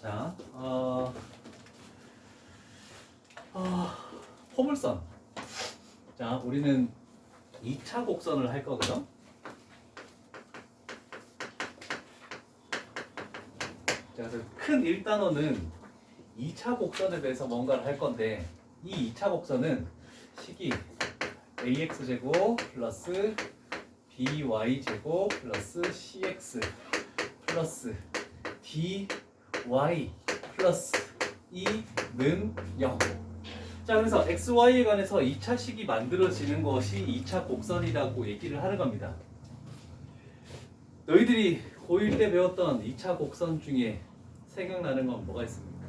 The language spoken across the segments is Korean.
자, 포물선. 자, 우리는 2차 곡선을 할 거거든. 자, 그래서 큰 1단원은 2차 곡선에 대해서 뭔가를 할 건데, 이 2차 곡선은 식이 ax제곱 플러스 by제곱 플러스 cx 플러스 dy 플러스 2는 0. 자, 그래서 xy에 관해서 2차 식이 만들어지는 것이 2차 곡선이라고 얘기를 하는 겁니다. 너희들이 고1 때 배웠던 2차 곡선 중에 생각나는 건 뭐가 있습니까?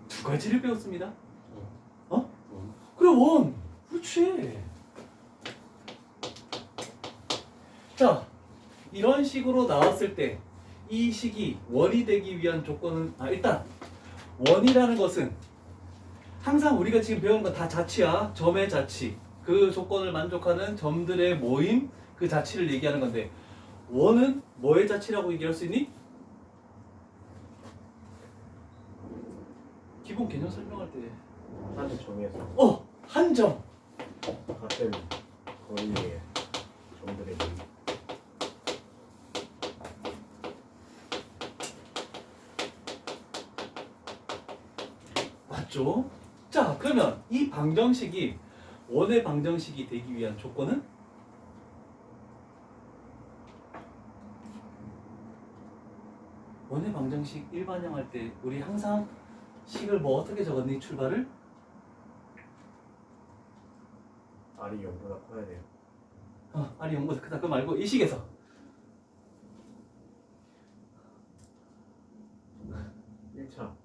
두 가지를 배웠습니다. 어? 그래, 원. 그렇지. 자, 이런 식으로 나왔을 때 이 식이 원이 되기 위한 조건은 일단 원이라는 것은 항상 우리가 지금 배운 건 다 자치야. 점의 자치. 그 조건을 만족하는 점들의 모임, 그 자치를 얘기하는 건데, 원은 뭐의 자치라고 얘기할 수 있니? 기본 개념 설명할 때 한 점에서 한 점. 같은 거리의 점들의 모임. 맞죠? 자, 그러면 이 방정식이 원의 방정식이 되기 위한 조건은? 원의 방정식 일반형할 때 우리 항상 식을 뭐 어떻게 적었니? 출발을? R이 0보다 커야 돼요. R이 0보다 크다. 그거 말고 이 식에서 1차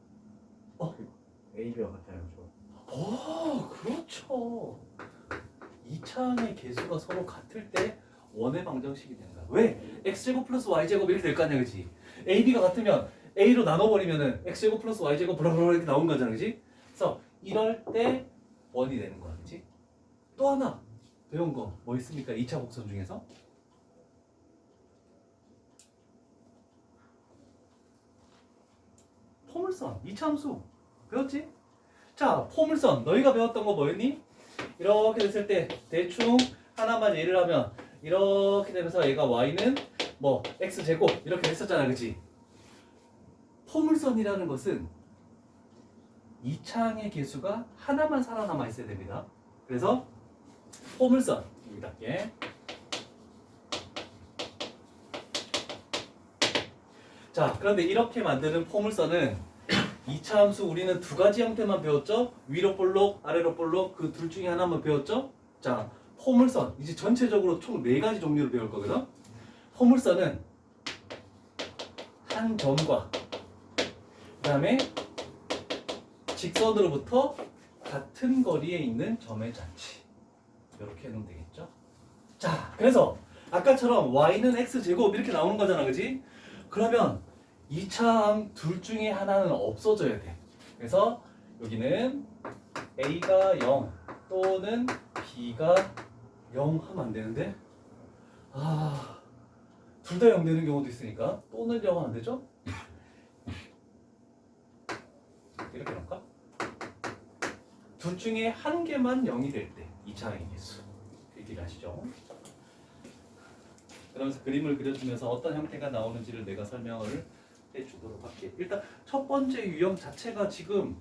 A, B와 같아요. 그렇죠. 2차항의 개수가 서로 같을 때 원의 방정식이 되는 거야. 왜? x제곱 플러스 y제곱 이렇게 될 거 아니야, 그치? a, b가 같으면 a로 나눠버리면은 x제곱 플러스 y제곱 블라블라 이렇게 나온 거잖아, 그치? 그래서 이럴 때 원이 되는 거야, 그치? 또 하나 배운 거 뭐 있습니까? 2차 곡선 중에서? 포물선, 2차 함수 배웠지? 자, 포물선 너희가 배웠던 거 뭐였니? 이렇게 됐을 때 대충 하나만 예를 하면 이렇게 되면서 얘가 y는 뭐 x제곱 이렇게 됐었잖아, 그치? 포물선이라는 것은 2차항의 개수가 하나만 살아남아 있어야 됩니다. 그래서 포물선 여기답게 자, 그런데 이렇게 만드는 포물선은 2차 함수 우리는 두 가지 형태만 배웠죠? 위로 볼록, 아래로 볼록 그 둘 중에 하나만 배웠죠? 자, 포물선 이제 전체적으로 총 4가지 종류를 배울 거거든. 포물선은 한 점과 그 다음에 직선으로부터 같은 거리에 있는 점의 자치 이렇게 해놓으면 되겠죠? 자, 그래서 아까처럼 y는 x제곱 이렇게 나오는 거잖아, 그지? 그러면 2차항 둘 중에 하나는 없어져야 돼. 그래서 여기는 a가 0 또는 b가 0 하면 안 되는데 둘 다 0 되는 경우도 있으니까 또는 0 하면 안 되죠? 이렇게 할까? 둘 중에 한 개만 0이 될 때 2차항의 개수 얘기를 하시죠. 그러면서 그림을 그려주면서 어떤 형태가 나오는지를 내가 설명을 해주도록 할게. 일단 첫 번째 유형 자체가 지금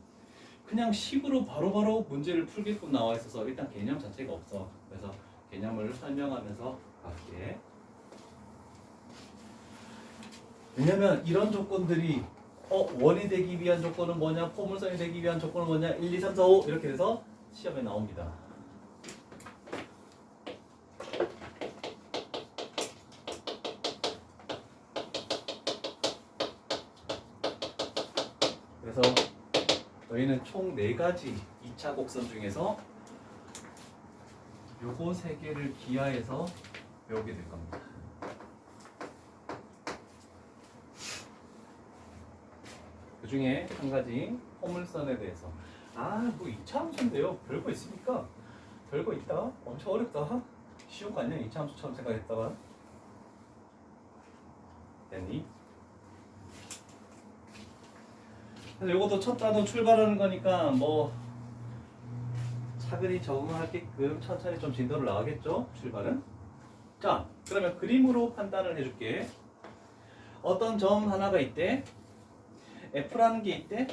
그냥 식으로 바로바로 문제를 풀게끔 나와 있어서 일단 개념 자체가 없어. 그래서 개념을 설명하면서 갈게. 왜냐면 이런 조건들이 원이 되기 위한 조건은 뭐냐, 포물선이 되기 위한 조건은 뭐냐, 1, 2, 3, 4, 5 이렇게 돼서 시험에 나옵니다. 그래서 저희는 총 4가지 2차 곡선 중에서 요거 3개를 기하해서 배우게 될 겁니다. 그 중에 한 가지 포물선에 대해서 뭐 2차 함수인데요. 별거 있습니까? 별거 있다? 엄청 어렵다? 쉬운 거 아니야? 이차함수처럼 생각했다가 됐니? 그래서 이것도 첫 단원 출발하는 거니까 뭐 차근히 적응하게끔 천천히 좀 진도를 나가겠죠? 출발은. 자, 그러면 그림으로 판단을 해줄게. 어떤 점 하나가 있대. F라는 게 있대.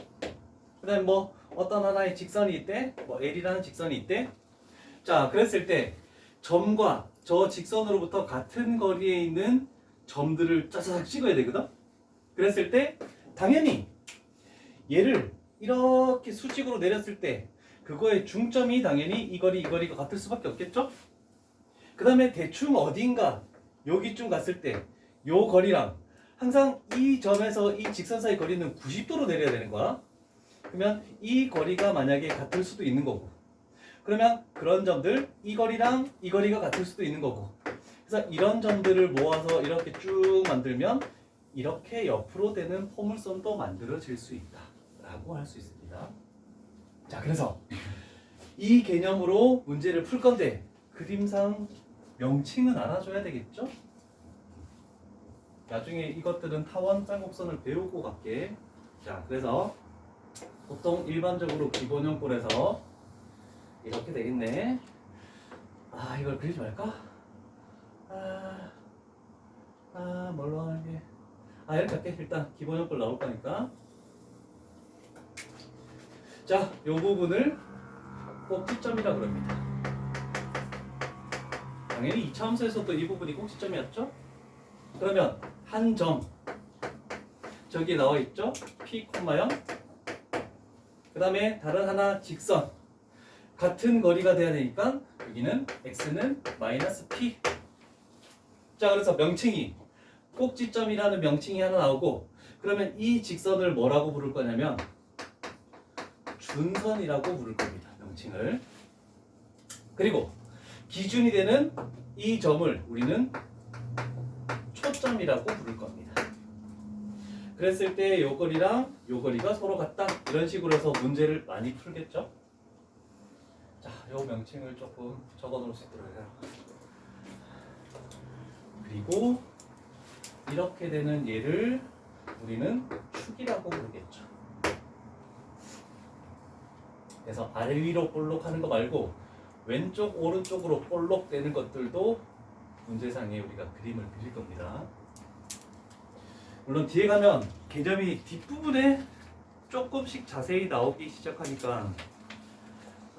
그 다음에 뭐 어떤 하나의 직선이 있대. 뭐 L이라는 직선이 있대. 자, 그랬을 때 점과 저 직선으로부터 같은 거리에 있는 점들을 짜자작 찍어야 되거든. 그랬을 때 당연히 얘를 이렇게 수직으로 내렸을 때 그거의 중점이 당연히 이 거리가 같을 수밖에 없겠죠? 그 다음에 대충 어딘가 여기쯤 갔을 때 요 거리랑 항상 이 점에서 이 직선 사이 거리는 90도로 내려야 되는 거야. 그러면 이 거리가 만약에 같을 수도 있는 거고, 그러면 그런 점들 이 거리랑 이 거리가 같을 수도 있는 거고, 그래서 이런 점들을 모아서 이렇게 쭉 만들면 이렇게 옆으로 되는 포물선도 만들어질 수 있다 라고 할 수 있습니다. 자, 그래서 이 개념으로 문제를 풀 건데 그림상 명칭은 알아줘야 되겠죠? 나중에 이것들은 타원 쌍곡선을 배우고 갈게. 자, 그래서 보통 일반적으로 기본형 꼴에서 이렇게 되겠네. 아, 이걸 그리지 말까? 뭘로 하는 게? 이렇게 할게. 일단 기본형 꼴 나올 거니까. 자, 요 부분을 꼭지점이라 그럽니다. 당연히 2차 함수에서도 이 부분이 꼭지점이었죠? 그러면 한 점, 저기 나와 있죠? P, 0. 그 다음에 다른 하나 직선, 같은 거리가 돼야 되니까 여기는 x는 마이너스 p. 자, 그래서 명칭이 꼭지점이라는 명칭이 하나 나오고, 그러면 이 직선을 뭐라고 부를 거냐면 준선이라고 부를 겁니다. 명칭을. 그리고 기준이 되는 이 점을 우리는 초점이라고 부를 겁니다. 그랬을 때 요 거리랑 요 거리가 서로 같다, 이런 식으로 해서 문제를 많이 풀겠죠. 자, 요 명칭을 조금 적어 놓을 수 있도록 해요. 그리고 이렇게 되는 얘를 우리는 축이라고 부르겠죠. 그래서 아래 위로 볼록 하는 거 말고 왼쪽 오른쪽으로 볼록 되는 것들도 문제상에 우리가 그림을 그릴 겁니다. 물론 뒤에 가면 개념이 뒷부분에 조금씩 자세히 나오기 시작하니까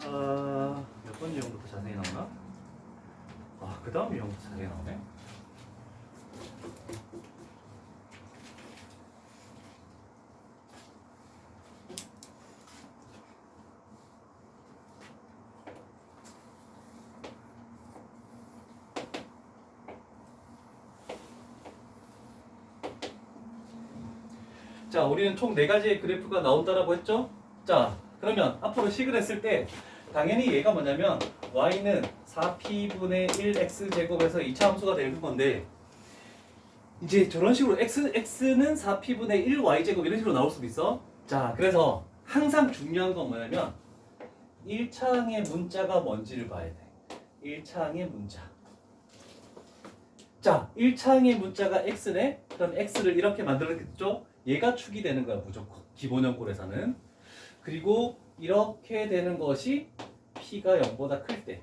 몇 번 유형부터 자세히 나오나? 그 다음 유형부터 자세히 나오네. 자, 우리는 총 4가지의 그래프가 나온다라고 했죠? 자, 그러면 앞으로 식을 했을 때 당연히 얘가 뭐냐면 y는 4p분의 1x제곱에서 2차 함수가 되는 건데, 이제 저런 식으로 x는 4p분의 1y제곱 이런 식으로 나올 수도 있어. 자, 그래서 항상 중요한 건 뭐냐면 1차항의 문자가 뭔지를 봐야 돼. 1차항의 문자. 자, 1차항의 문자가 x네? 그럼 x를 이렇게 만들었겠죠? 얘가 축이 되는 거야, 무조건. 기본형 꼴에서는. 그리고 이렇게 되는 것이 p가 0보다 클 때.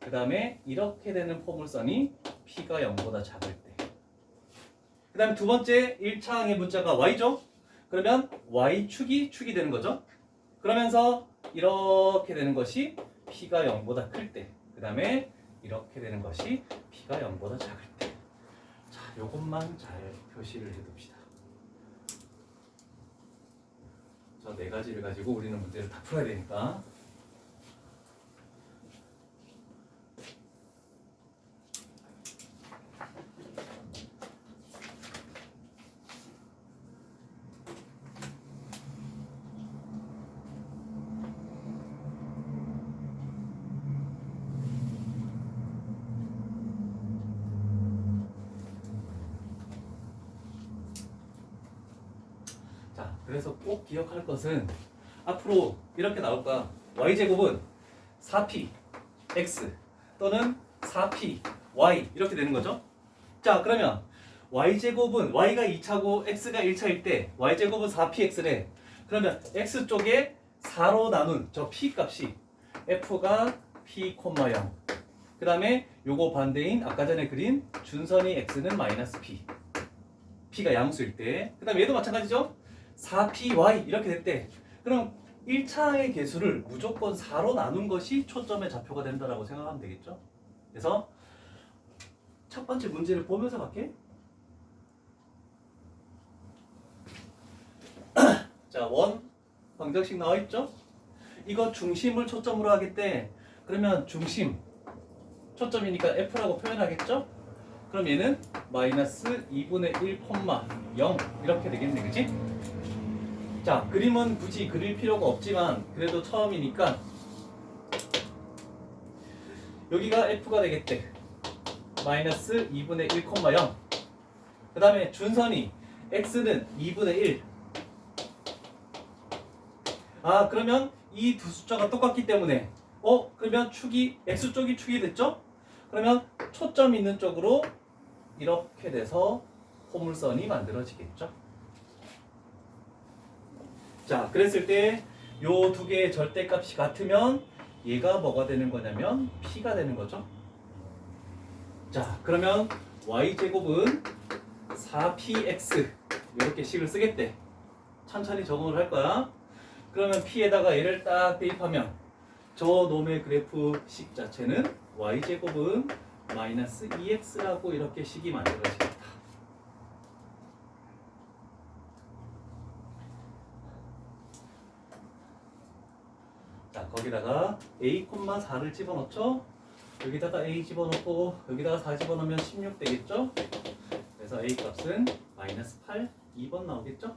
그 다음에 이렇게 되는 포물선이 p가 0보다 작을 때. 그 다음에 두 번째 1차항의 문자가 y죠? 그러면 y축이 축이 되는 거죠? 그러면서 이렇게 되는 것이 p가 0보다 클 때. 그 다음에 이렇게 되는 것이 p가 0보다 작을 때. 자, 요것만 잘 표시를 해둡시다. 저 4가지를 가지고 우리는 문제를 다 풀어야 되니까. 자, 그래서 꼭 기억할 것은 앞으로 이렇게 나올 거야. y제곱은 4p x 또는 4p y 이렇게 되는 거죠. 자, 그러면 y제곱은 y가 2차고 x가 1차일 때 y제곱은 4px래. 그러면 x 쪽에 4로 나눈 저 p 값이 f가 p, 0. 그 다음에 요거 반대인 아까 전에 그린 준선이 x는 마이너스 p. p가 양수일 때. 그 다음에 얘도 마찬가지죠. 4py 이렇게 될 때. 그럼 1차의 개수를 무조건 4로 나눈 것이 초점의 좌표가 된다라고 생각하면 되겠죠. 그래서 첫 번째 문제를 보면서 갈게. 자, 원 방정식 나와 있죠? 이거 중심을 초점으로 하겠대. 그러면 중심 초점이니까 F라고 표현하겠죠? 그럼 얘는 마이너스 2분의 1, 0 이렇게 되겠네, 그치? 자, 그림은 굳이 그릴 필요가 없지만 그래도 처음이니까 여기가 F가 되겠대. 마이너스 2분의 1, 0. 그 다음에 준선이 X는 2분의 1. 아, 그러면 이 두 숫자가 똑같기 때문에 그러면 축이 X쪽이 축이 됐죠? 그러면 초점 있는 쪽으로 이렇게 돼서 호물선이 만들어지겠죠? 자, 그랬을 때 요 두 개의 절대값이 같으면 얘가 뭐가 되는 거냐면 P가 되는 거죠. 자, 그러면 y제곱은 4px 이렇게 식을 쓰겠대. 천천히 적응을 할 거야. 그러면 P에다가 얘를 딱 대입하면 저 놈의 그래프 식 자체는 y제곱은 마이너스 2x라고 이렇게 식이 만들어지겠다. 자, 거기다가 a,4를 집어넣죠. 여기다가 a 집어넣고 여기다가 4 집어넣으면 16 되겠죠. 그래서 a 값은 마이너스 8, 2번 나오겠죠.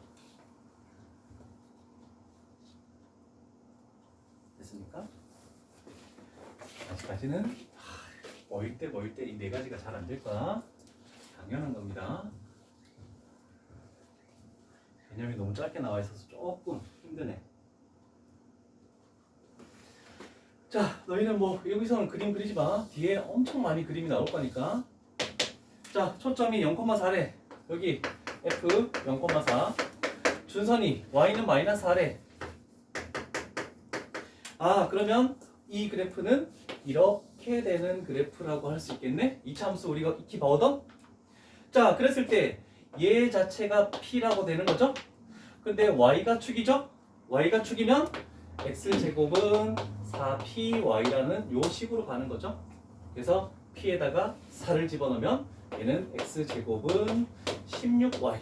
됐습니까? 아직까지는 모일 때 이 네 가지가 잘 안 될 거야. 당연한 겁니다. 개념이 너무 짧게 나와 있어서 조금 힘드네. 자, 너희는 뭐 여기서는 그림 그리지 마. 뒤에 엄청 많이 그림이 나올 거니까. 자, 초점이 0,4래. 여기 f 0,4. 준선이 y는 마이너스 4래. 아, 그러면 이 그래프는 이렇게 되는 그래프라고 할 수 있겠네. 이차함수 우리가 익히 봐오던. 자, 그랬을 때 얘 자체가 p라고 되는 거죠. 근데 y가 축이죠. y가 축이면 x제곱은 4py라는 요 식으로 가는 거죠. 그래서 p에다가 4를 집어넣으면 얘는 x제곱은 16y.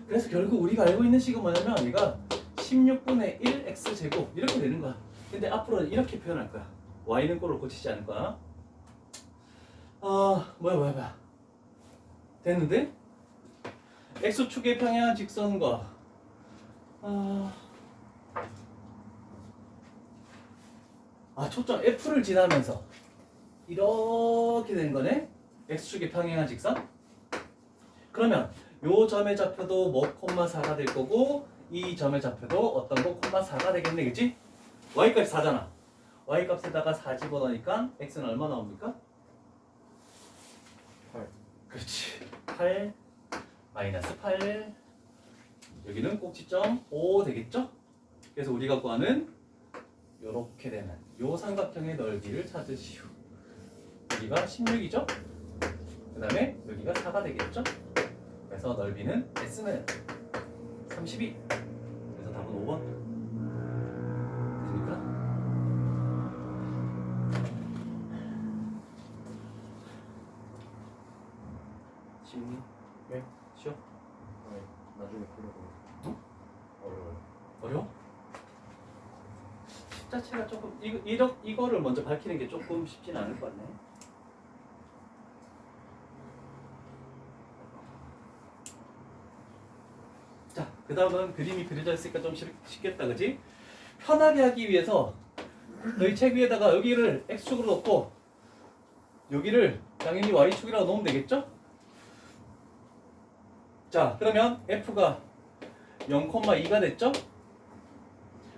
그래서 결국 우리가 알고 있는 식은 뭐냐면 얘가 16분의 1 x제곱 이렇게 되는 거야. 근데 앞으로는 이렇게 표현할 거야. y는 꼴을 고치지 않을 거야. 뭐야. 됐는데? x축의 평행한 직선과 초점 F를 지나면서 이렇게 되는 거네. X축의 평행한 직선. 그러면 요 점의 좌표도 뭐 4가 될 거고 이 점의 좌표도 어떤 거 4가 되겠네, 그치? Y값이 4잖아. Y값에다가 4 집어넣으니까 X는 얼마 나옵니까? 8. 그렇지. 8 마이너스 8. 여기는 꼭지점 5 되겠죠? 그래서 우리가 구하는 요렇게 되는 요 삼각형의 넓이를 찾으시오. 여기가 16이죠? 그 다음에 여기가 4가 되겠죠? 그래서 넓이는 S는 32. 그래서 답은 5번. 됩니까? 쉽니? 네? 쉬워? 아니, 나중에 풀어보면 어려워요. 어려워? 자체가 조금 이거를 먼저 밝히는 게 조금 쉽진 않을 것 같네. 자, 그 다음은 그림이 그려져 있으니까 좀 쉽겠다, 그지? 편하게 하기 위해서 너희 책 위에다가 여기를 x축으로 놓고 여기를 당연히 y축이라고 놓으면 되겠죠? 자, 그러면 f가 0,2가 됐죠?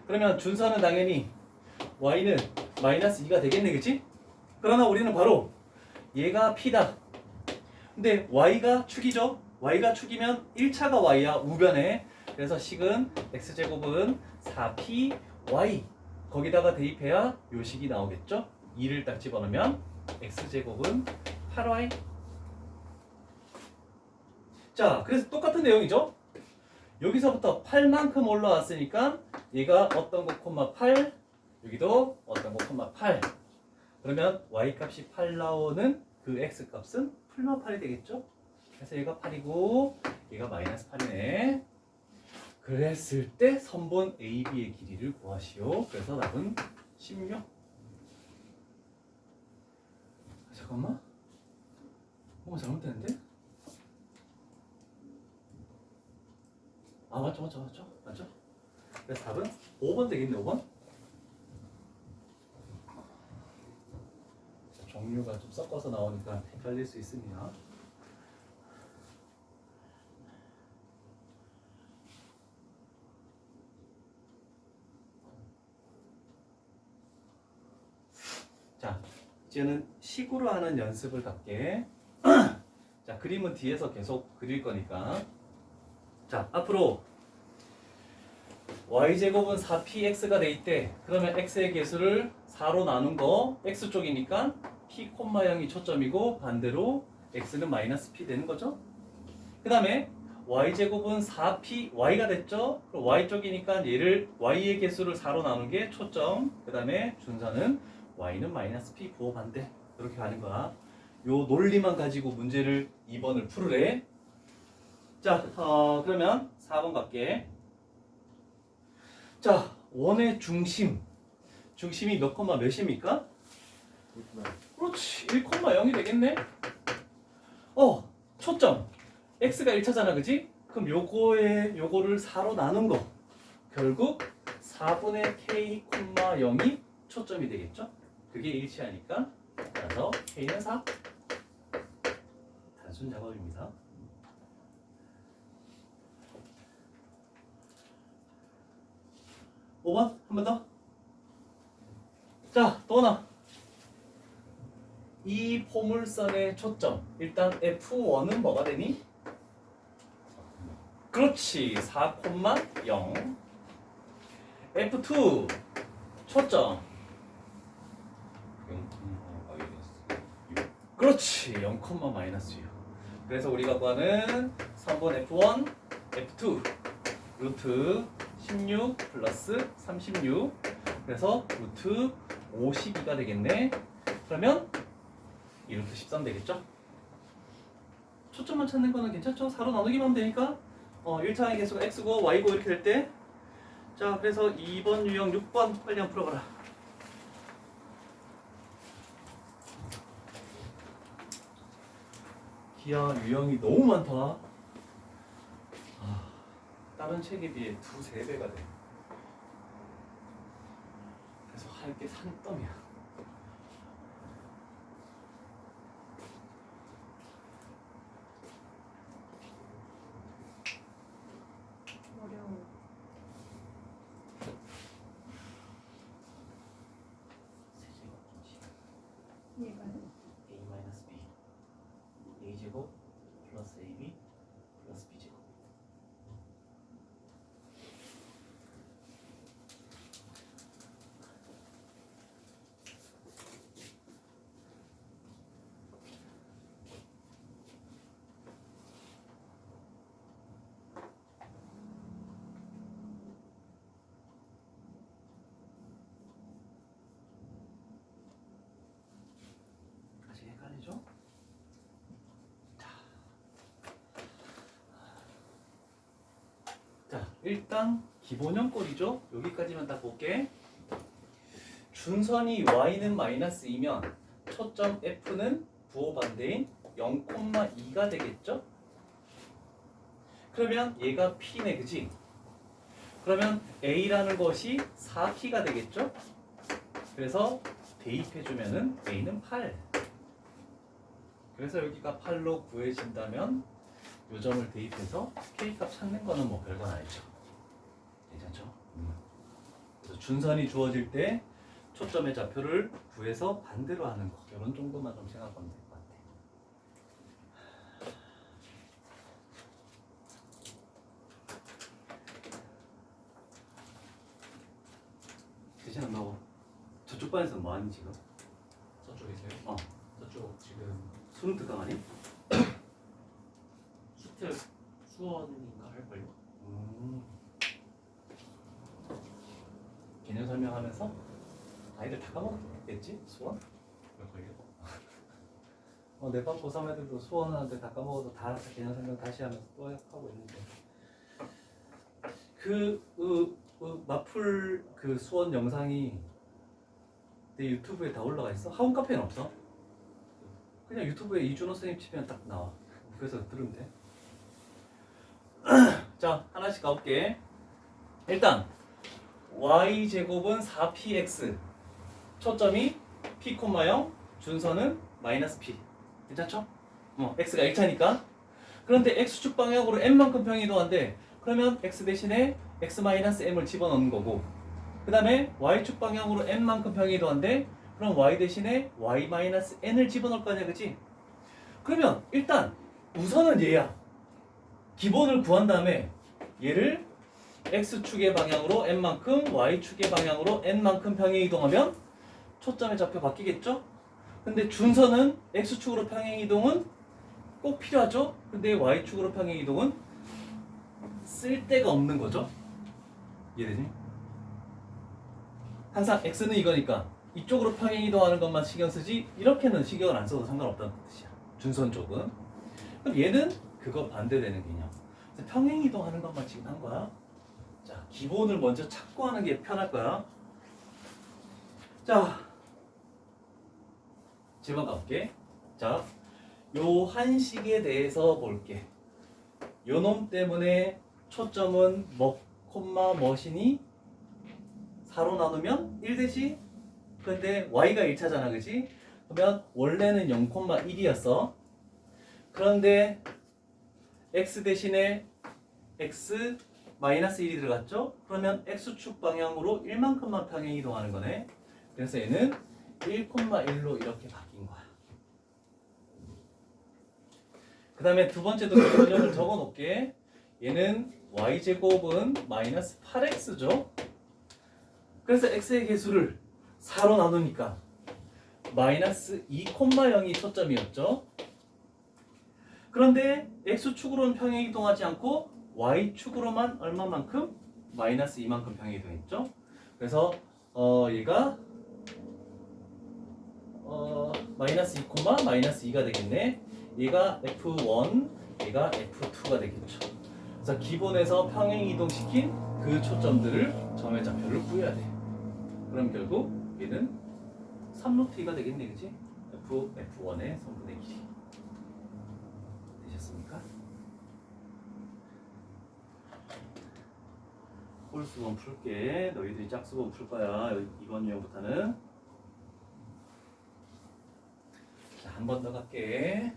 그러면 준선은 당연히 y는 마이너스 2가 되겠네, 그치? 그러나 우리는 바로 얘가 P다. 근데 Y가 축이죠? Y가 축이면 1차가 Y야, 우변에. 그래서 식은 X제곱은 4PY. 거기다가 대입해야 요 식이 나오겠죠? 2를 딱 집어넣으면 X제곱은 8Y. 자, 그래서 똑같은 내용이죠? 여기서부터 8만큼 올라왔으니까 얘가 어떤 거 콤마 8, 여기도 어떤 거 콤마 8. 그러면 y 값이 8 나오는 그 x 값은 풀마 8이 되겠죠? 그래서 얘가 8이고 얘가 마이너스 8이네. 그랬을 때 선본 AB의 길이를 구하시오. 그래서 답은 16. 잠깐만. 뭔가 잘못됐는데? 아, 맞죠. 그래서 답은 5번 되겠네, 5번. 종류가 좀 섞어서 나오니까 헷갈릴 수 있습니다. 자, 이제는 식으로 하는 연습을 갖게. 자, 그림은 뒤에서 계속 그릴 거니까. 자, 앞으로 y제곱은 4px가 돼 있대. 그러면 x의 개수를 4로 나눈 거 x쪽이니까 p, 0이 초점이고 반대로 x는 마이너스 p 되는 거죠. 그 다음에 y제곱은 4p y가 됐죠. 그럼 y쪽이니까 얘를 y의 개수를 4로 나눈 게 초점. 그 다음에 준사는 y는 마이너스 p 부호 반대. 이렇게 가는 거야. 요 논리만 가지고 문제를 2번을 풀으래. 자, 그러면 4번 갈게. 자, 원의 중심이 몇 콤마 몇입니까? 그렇지, 1,0이 되겠네. 초점 x가 1차잖아, 그지? 그럼 요거를 4로 나눈 거 결국 4분의 k, 0이 초점이 되겠죠? 그게 일치하니까 따라서 k는 4. 단순 작업입니다. 5번 한 번 더. 자, 또 하나. 이 포물선의 초점. 일단 F1은 뭐가 되니? 그렇지. 4,0. F2 초점. 그렇지. 0, 마이너스 6. 그래서 우리가 구하는 3번 F1, F2 루트 16 플러스 36. 그래서 루트 52가 되겠네. 그러면 2루트 13 되겠죠? 초점만 찾는 거는 괜찮죠? 4로 나누기만 하면 되니까 1차의 개수가 x고 y고 이렇게 될 때. 자, 그래서 2번 유형 6번 빨리 한번 풀어봐라. 기하 유형이 너무 많다. 다른 책에 비해 2~3배가 돼. 그래서 할 게 산더미야. 어려워. 얘가요? a-b a제곱 플러스 ab 플러스 b제곱. 다시 헷갈리죠? 자, 일단 기본형 꼴이죠. 여기까지만 딱 볼게. 준선이 y는 마이너스 2면 초점 f는 부호 반대인 0,2가 되겠죠? 그러면 얘가 p네, 그지? 그러면 a라는 것이 4p가 되겠죠? 그래서 대입해주면은 a는 8. 그래서 여기가 8로 구해진다면 요 점을 대입해서 K값 찾는 거는 뭐 별건 아니죠. 괜찮죠? 그래서 준선이 주어질 때 초점의 좌표를 구해서 반대로 하는 거. 이런 정도만 좀 생각하면 될 것 같아. 교육반에서는 뭐하니 지금? 저쪽이세요? 어. 저쪽 지금 수능 특강 아니? 수특 수원인가 할걸요? 개념 설명하면서 아이들 다 까먹었겠지? 수원? 그럴걸요? 내반 고3 애들도 수원하는데 다 까먹어도 다 개념 설명 다시 하면서 또 하고 있는데 마풀 그 수원 영상이 내 유튜브에 다 올라가 있어? 학원 카페는 없어? 그냥 유튜브에 이준호 선생님 치면 딱 나와. 그래서 들으면 돼. 자, 하나씩 가볼게. 일단 y제곱은 4px, 초점이 p, 0, 준선은 마이너스 p. 괜찮죠? x가 1차니까. 그런데 x축 방향으로 n만큼 평이동한데 그러면 x 대신에 x-m을 집어넣는 거고, 그 다음에 y축 방향으로 n만큼 평이동한데 그럼 y 대신에 y-n을 집어넣을 거 아니야, 그치? 그러면 일단 우선은 얘야. 기본을 구한 다음에 얘를 x축의 방향으로 n만큼, y축의 방향으로 n만큼 평행 이동하면 초점의 좌표 바뀌겠죠? 근데 준선은 x축으로 평행 이동은 꼭 필요하죠? 근데 y축으로 평행 이동은 쓸데가 없는 거죠? 이해되니? 항상 x는 이거니까 이쪽으로 평행 이동하는 것만 신경 쓰지 이렇게는 신경을 안 써도 상관없다는 뜻이야. 준선 쪽은. 그럼 얘는 그거 반대되는 개념. 그래서 평행 이동하는 것만 지금 한 거야. 자, 기본을 먼저 찾고 하는 게 편할 거야. 자, 질문 가볼게. 자, 요 한식에 대해서 볼게. 요 놈 때문에 초점은 뭐이니 4로 나누면 1되지? 근데 y가 1차잖아, 그지? 그러면 원래는 0,1이었어. 그런데 x 대신에 x 마이너스 1이 들어갔죠? 그러면 x축 방향으로 1만큼만 평행 이동하는 거네. 그래서 얘는 1,1로 이렇게 바뀐 거야. 그 다음에 두 번째도 기본형을 적어 놓을게. 얘는 y제곱은 마이너스 8x죠? 그래서 x의 개수를 4로 나누니까 마이너스 2,0이 초점이었죠. 그런데 x축으로는 평행 이동하지 않고 y축으로만 얼마만큼? 마이너스 2만큼 평행 이동했죠. 그래서 얘가 마이너스 2, 마이너스 2가 되겠네. 얘가 f1, 얘가 f2가 되겠죠. 그래서 기본에서 평행 이동시킨 그 초점들을 점의 좌표를 구해야 돼. 그럼 결국 얘는 3루트 2가 되겠네, 그치? f1의 3분의 1이 되셨습니까? 홀수건 풀게. 너희들이 짝수건 풀 거야. 이번 유형부터는. 자, 한 번 더 갈게.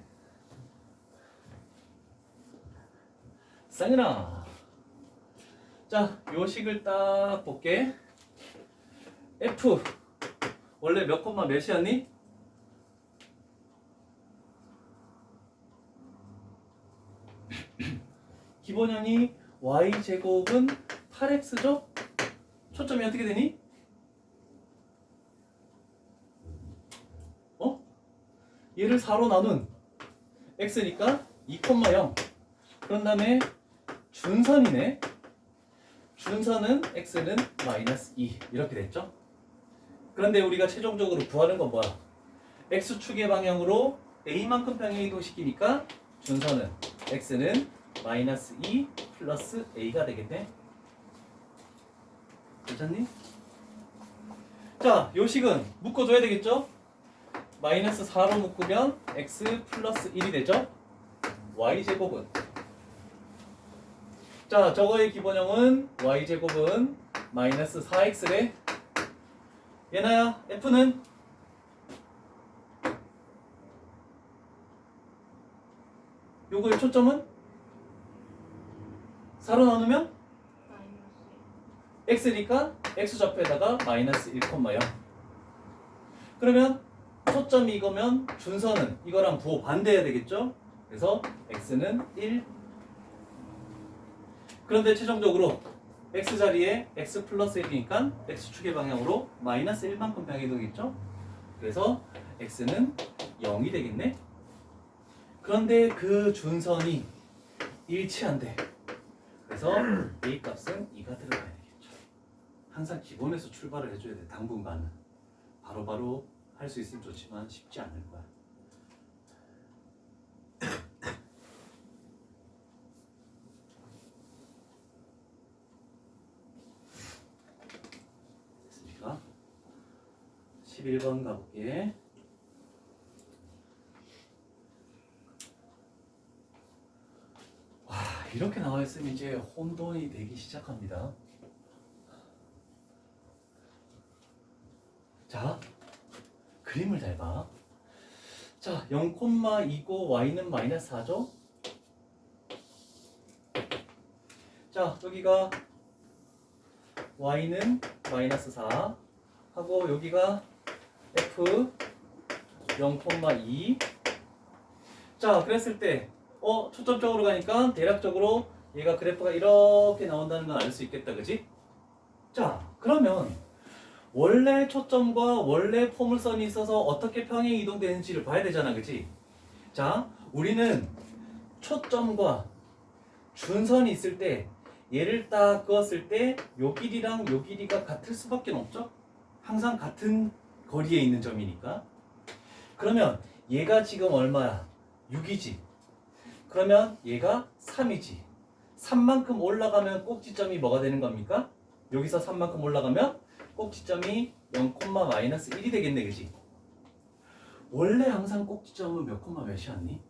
쌍윤아. 자, 요 식을 딱 볼게. F 원래 몇 콤마 몇이었니? 기본형이 y제곱은 8x죠? 초점이 어떻게 되니? 얘를 4로 나눈 x니까 2,0. 그런 다음에 준선이네. 준선은 x는 마이너스 2 이렇게 됐죠. 그런데 우리가 최종적으로 구하는 건 뭐야? x축의 방향으로 a만큼 평행 이동시키니까 준선은 x는 마이너스 2 플러스 a가 되겠네. 괜찮니? 자, 요 식은 묶어줘야 되겠죠? 마이너스 4로 묶으면 x 플러스 1이 되죠? y제곱은 자, 저거의 기본형은 y제곱은 마이너스 4x래. 얘나야, f는 요거의 초점은 4로 나누면 x니까 x좌표에다가 마이너스 1,0. 그러면 초점이 이거면 준선은 이거랑 부호 반대해야 되겠죠? 그래서 x는 1. 그런데 최종적으로 x 자리에 x 플러스 1이니까 x축의 방향으로 마이너스 1만큼 방해동이겠죠? 그래서 x는 0이 되겠네? 그런데 그 준선이 일치한대. 그래서 a 값은 2가 들어가야 되겠죠. 항상 기본에서 출발을 해줘야 돼. 당분간은 바로바로 할 수 있으면 좋지만 쉽지 않을 거야. 됐습니까? 11번 가볼게. 와, 이렇게 나와 있으면 이제 혼돈이 되기 시작합니다. 자, 그림을 잘 봐. 자, 0,2고 y는 마이너스 4죠? 자, 여기가 y는 마이너스 4 하고 여기가 f 0,2. 자, 그랬을 때 초점적으로 가니까 대략적으로 얘가 그래프가 이렇게 나온다는 걸 알 수 있겠다, 그지? 자, 그러면 원래 초점과 원래 포물선이 있어서 어떻게 평행 이동되는지를 봐야 되잖아, 그지? 자, 우리는 초점과 준선이 있을 때 얘를 딱 그었을 때 요 길이랑 요 길이가 같을 수밖에 없죠? 항상 같은 거리에 있는 점이니까. 그러면 얘가 지금 얼마야? 6이지. 그러면 얘가 3이지. 3만큼 올라가면 꼭지점이 뭐가 되는 겁니까? 여기서 3만큼 올라가면 꼭지점이 0,-1이 되겠네, 그지? 원래 항상 꼭지점은 몇 콤마 몇이었니?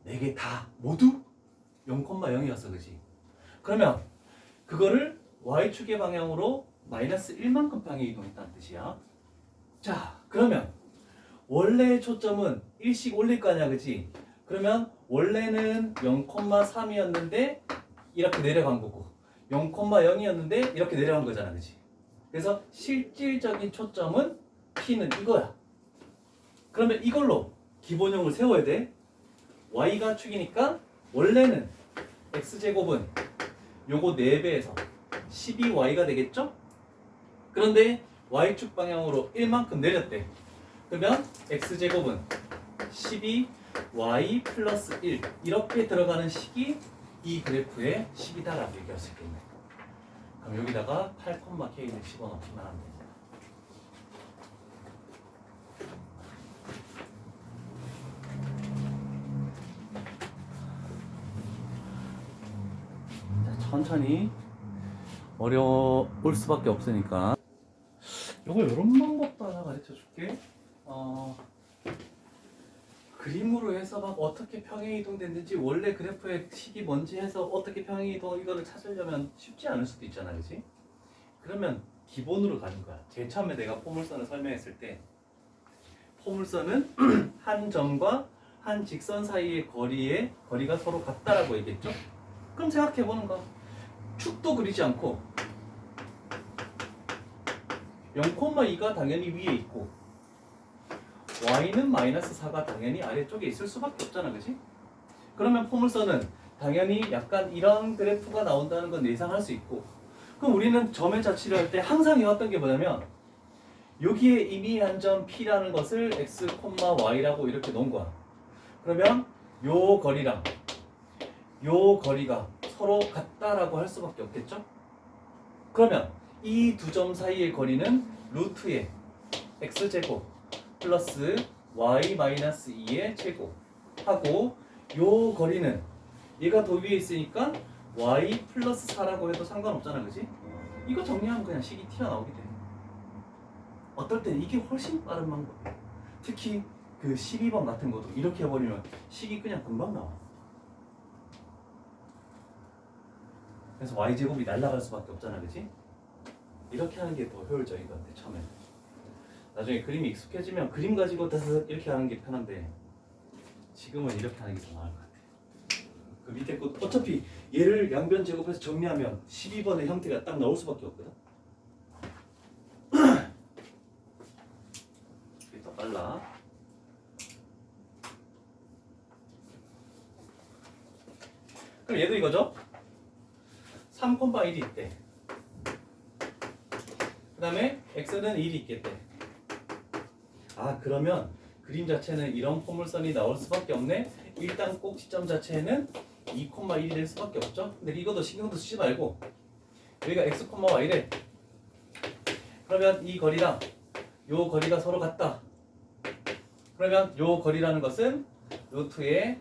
4개 다 모두 0,0이었어, 그지? 그러면 그거를 y축의 방향으로 마이너스 1만큼 방향 이동했다는 뜻이야. 자, 그러면 원래의 초점은 1씩 올릴 거 아니야, 그지? 그러면 원래는 0,3이었는데 이렇게 내려간 거고 0,0이었는데 이렇게 내려간 거잖아, 그지? 그래서 실질적인 초점은 P는 이거야. 그러면 이걸로 기본형을 세워야 돼. y가 축이니까 원래는 x제곱은 요거 4배에서 12y가 되겠죠? 그런데 y축 방향으로 1만큼 내렸대. 그러면 x제곱은 12y 플러스 1 이렇게 들어가는 식이 이 그래프의 식이다라고 얘기할 수 있겠네. 그럼 여기다가 8,k를 집어넣기만 하면 됩니다. 자, 천천히 어려울 수밖에 없으니까 요거 이런 방법도 하나 가르쳐 줄게. 그림으로 해서 막 어떻게 평행 이동됐는지 원래 그래프의 식이 뭔지 해서 어떻게 평행 이동 이거를 찾으려면 쉽지 않을 수도 있잖아, 그렇지? 그러면 기본으로 가는 거야. 제일 처음에 내가 포물선을 설명했을 때 포물선은 한 점과 한 직선 사이의 거리가 서로 같다라고 얘기했죠? 그럼 생각해 보는 거야. 축도 그리지 않고 0,2가 당연히 위에 있고 y는 마이너스 4가 당연히 아래쪽에 있을 수밖에 없잖아, 그치? 그러면 포물선은 당연히 약간 이런 그래프가 나온다는 건 예상할 수 있고, 그럼 우리는 점의 자취를 할 때 항상 해왔던 게 뭐냐면 여기에 이미 한 점 P라는 것을 x, y라고 이렇게 놓은 거야. 그러면 요 거리랑 요 거리가 서로 같다라고 할 수밖에 없겠죠? 그러면 이 두 점 사이의 거리는 루트의 x제곱 플러스 y 마이너스 2의 제곱 하고 요 거리는 얘가 더 위에 있으니까 y 플러스 4라고 해도 상관없잖아, 그지? 이거 정리하면 그냥 식이 튀어나오게 돼. 어떨 땐 이게 훨씬 빠른 방법이야. 특히 그 12번 같은 것도 이렇게 해버리면 식이 그냥 금방 나와. 그래서 y제곱이 날아갈 수밖에 없잖아, 그지? 이렇게 하는 게 더 효율적인 것 같아, 처음에. 나중에 그림이 익숙해지면 그림 가지고 다시 이렇게 하는 게 편한데 지금은 이렇게 하는 게 더 나을 것 같아. 그 밑에 거 어차피 얘를 양변 제곱해서 정리하면 12번의 형태가 딱 나올 수밖에 없거든. 이게 더 빨라. 그럼 얘도 이거죠? 3,1이 있대. 그 다음에 x는 1이 있겠대. 아 그러면 그림 자체는 이런 포물선이 나올 수밖에 없네. 일단 꼭 시점 자체는 2,1이 될 수밖에 없죠. 근데 이것도 신경도 쓰지 말고 여기가 x, y래. 그러면 이 거리랑 요 거리가 서로 같다. 그러면 요 거리라는 것은 루트의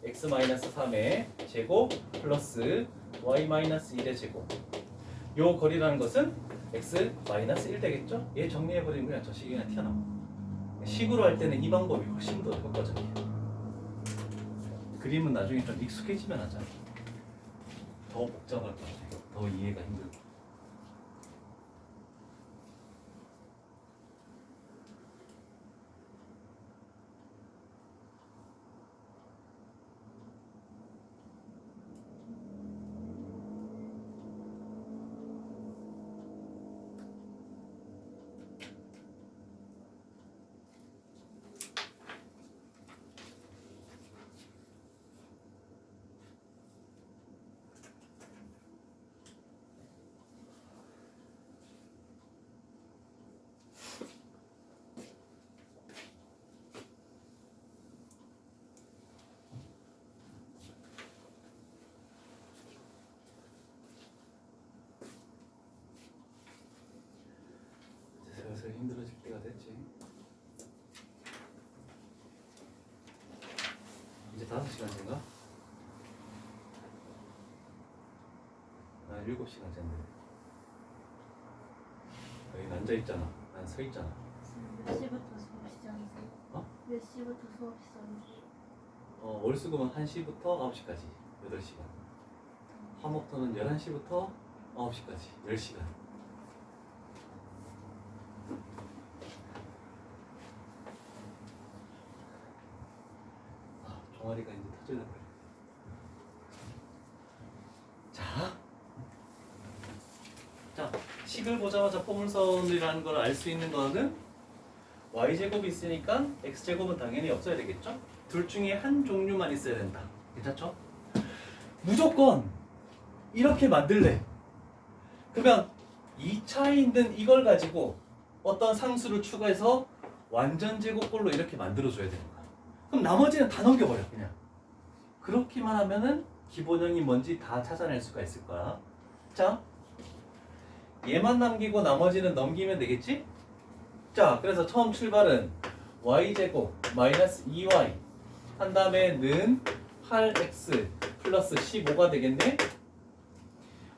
x-3의 제곱 플러스 y-1의 제곱. 요 거리라는 것은 x-1 되겠죠? 얘 정리해버리면 그냥 저 식이 그냥 튀어나와. 식으로 할 때는 이 방법이 훨씬 더 효과적이에요. 그림은 나중에 좀 익숙해지면 하자. 더 복잡할 것 같아요. 더 이해가 힘들고. 슬슬 힘들어질 때가 됐지. 이제 5시간째인가? 난 7시간째인데 여기 앉아있잖아. 난 서있잖아. 몇 시부터 수업 시작이세요? 어? 몇 시부터 수업 시작이세요? 월수금은 1시부터 9시까지 8시간. 화목토는 11시부터 9시까지 10시간. 종아리가 이제 터지려고 그래. 자, 식을 보자마자 포물선이라는 걸 알 수 있는 거는 y제곱이 있으니까 x제곱은 당연히 없어야 되겠죠? 둘 중에 한 종류만 있어야 된다. 괜찮죠? 무조건 이렇게 만들래. 그러면 2차에 있는 이걸 가지고 어떤 상수를 추가해서 완전 제곱꼴로 이렇게 만들어줘야 되는 거야. 그럼 나머지는 다 넘겨버려 그냥. 그렇게만 하면은 기본형이 뭔지 다 찾아낼 수가 있을 거야. 자, 얘만 남기고 나머지는 넘기면 되겠지? 자, 그래서 처음 출발은 y제곱 마이너스 2y 한 다음에 는 8x 플러스 15가 되겠네.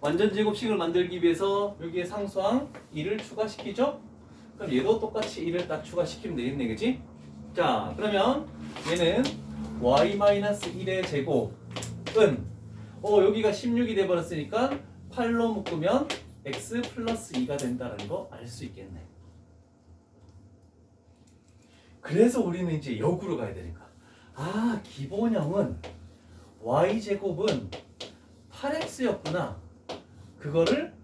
완전 제곱식을 만들기 위해서 여기에 상수항 1을 추가시키죠? 그럼 얘도 똑같이 1을 딱 추가시키면 되겠네, 그치? 자, 그러면 얘는 y-1의 제곱은 여기가 16이 돼버렸으니까 8로 묶으면 x 플러스 2가 된다는 거 알 수 있겠네. 그래서 우리는 이제 역으로 가야 되니까. 아, 기본형은 y제곱은 8x였구나. 그거를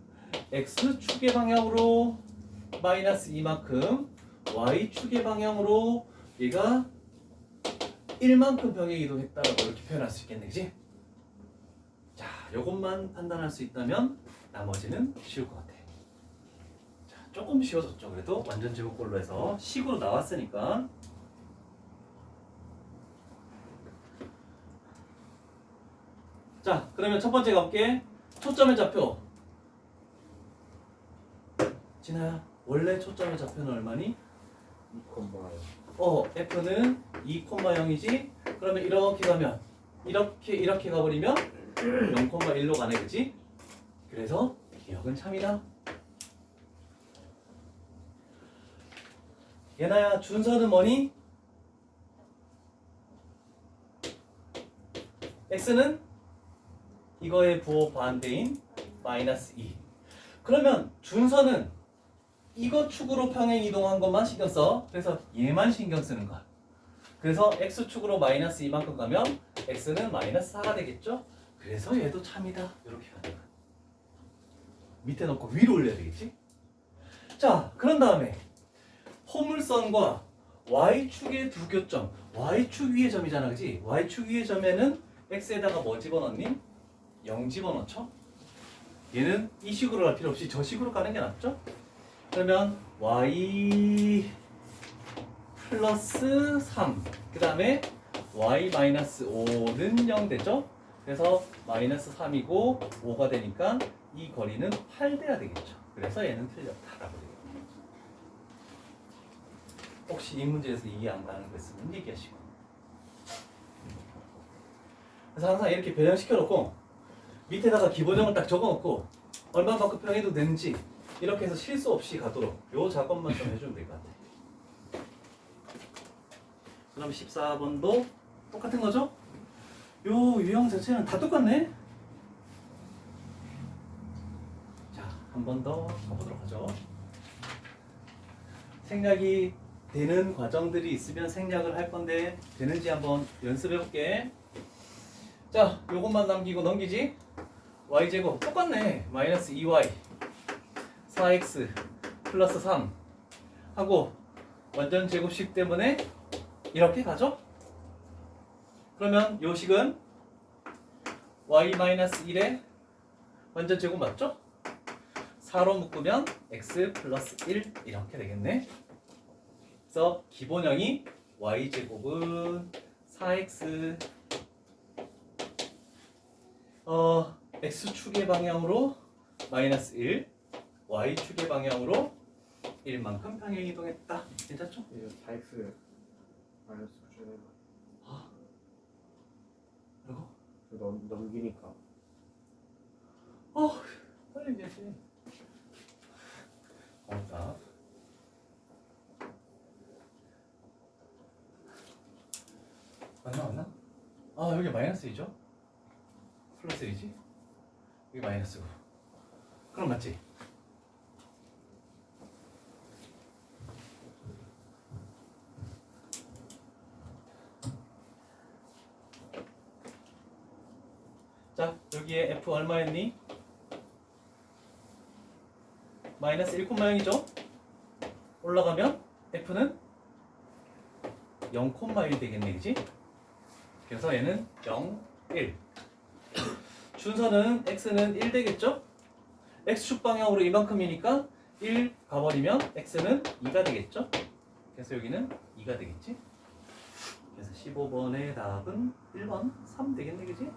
x축의 방향으로 마이너스 2만큼 y축의 방향으로 얘가 1만큼 병에 이동했다라고 이렇게 표현할 수 있겠네, 그지? 자, 요것만 판단할 수 있다면 나머지는 쉬울 것 같아. 자, 조금 쉬워졌죠. 그래도 완전 제곱꼴로 해서 식으로 나왔으니까. 자, 그러면 첫 번째 가볼게. 초점의 좌표. 진아야, 원래 초점의 좌표는 얼마니? 2,0. F는 2,0이지? 그러면 이렇게 가면 이렇게 가버리면 0,1로 가네, 그치? 그래서 기억은 참이다. 예나야, 준서는 뭐니? X는 이거의 부호 반대인 마이너스 2. 그러면 준서는 이거 축으로 평행 이동한 것만 신경 써. 그래서 얘만 신경 쓰는 거야. 그래서 X축으로 마이너스 2만큼 가면 X는 마이너스 4가 되겠죠? 그래서 얘도 참이다. 이렇게 가는 거야. 밑에 놓고 위로 올려야 되겠지? 자, 그런 다음에 포물선과 Y축의 두 교점. Y축 위의 점이잖아, 그지? Y축 위의 점에는 X에다가 뭐 집어넣니? 0 집어넣죠? 얘는 이 식으로 갈 필요 없이 저 식으로 가는 게 낫죠? 그러면 y 플러스 3, 그 다음에 y 마이너스 5는 0 되죠? 그래서 마이너스 3이고 5가 되니까 이 거리는 8돼야 되겠죠. 그래서 얘는 틀렸다라고 되겠네요. 혹시 이 문제에서 이해 안 가는 거 있으면 얘기하시고. 그래서 항상 이렇게 변형시켜 놓고 밑에다가 기본형을 딱 적어 놓고 얼마만큼 평해도 되는지 이렇게 해서 실수 없이 가도록 요 작업만 좀 해주면 될 것 같아요. 그럼 14번도 똑같은 거죠? 요 유형 자체는 다 똑같네? 자, 한 번 더 가보도록 하죠. 생략이 되는 과정들이 있으면 생략을 할 건데 되는지 한번 연습해 볼게. 자, 요것만 남기고 넘기지? y제곱 똑같네. 마이너스 2y 4x 플러스 3 하고 완전 제곱식 때문에 이렇게 가죠? 그러면 요 식은 y-1의 완전 제곱 맞죠? 4로 묶으면 x 플러스 1 이렇게 되겠네. 그래서 기본형이 y제곱은 4x x축의 방향으로 마이너스 1 y축의 방향으로 1만큼 평행 이동했다. 괜찮죠? 이거 4x 마이너스 9는 그리고 넘기니까 빨리 얘기해. 고맙다. 맞나? 아, 여기 마이너스 2죠? 플러스 1이지? 여기 마이너스고. 그럼 맞지? 자, 여기에 f 얼마였니? 마이너스 1,0이죠? 올라가면 f는 0,1 되겠네, 그지? 그래서 얘는 0, 1. 준서는 x는 1 되겠죠? x축 방향으로 이만큼이니까 1 가버리면 x는 2가 되겠죠? 그래서 여기는 2가 되겠지? 그래서 15번의 답은 1번 3 되겠네, 그지?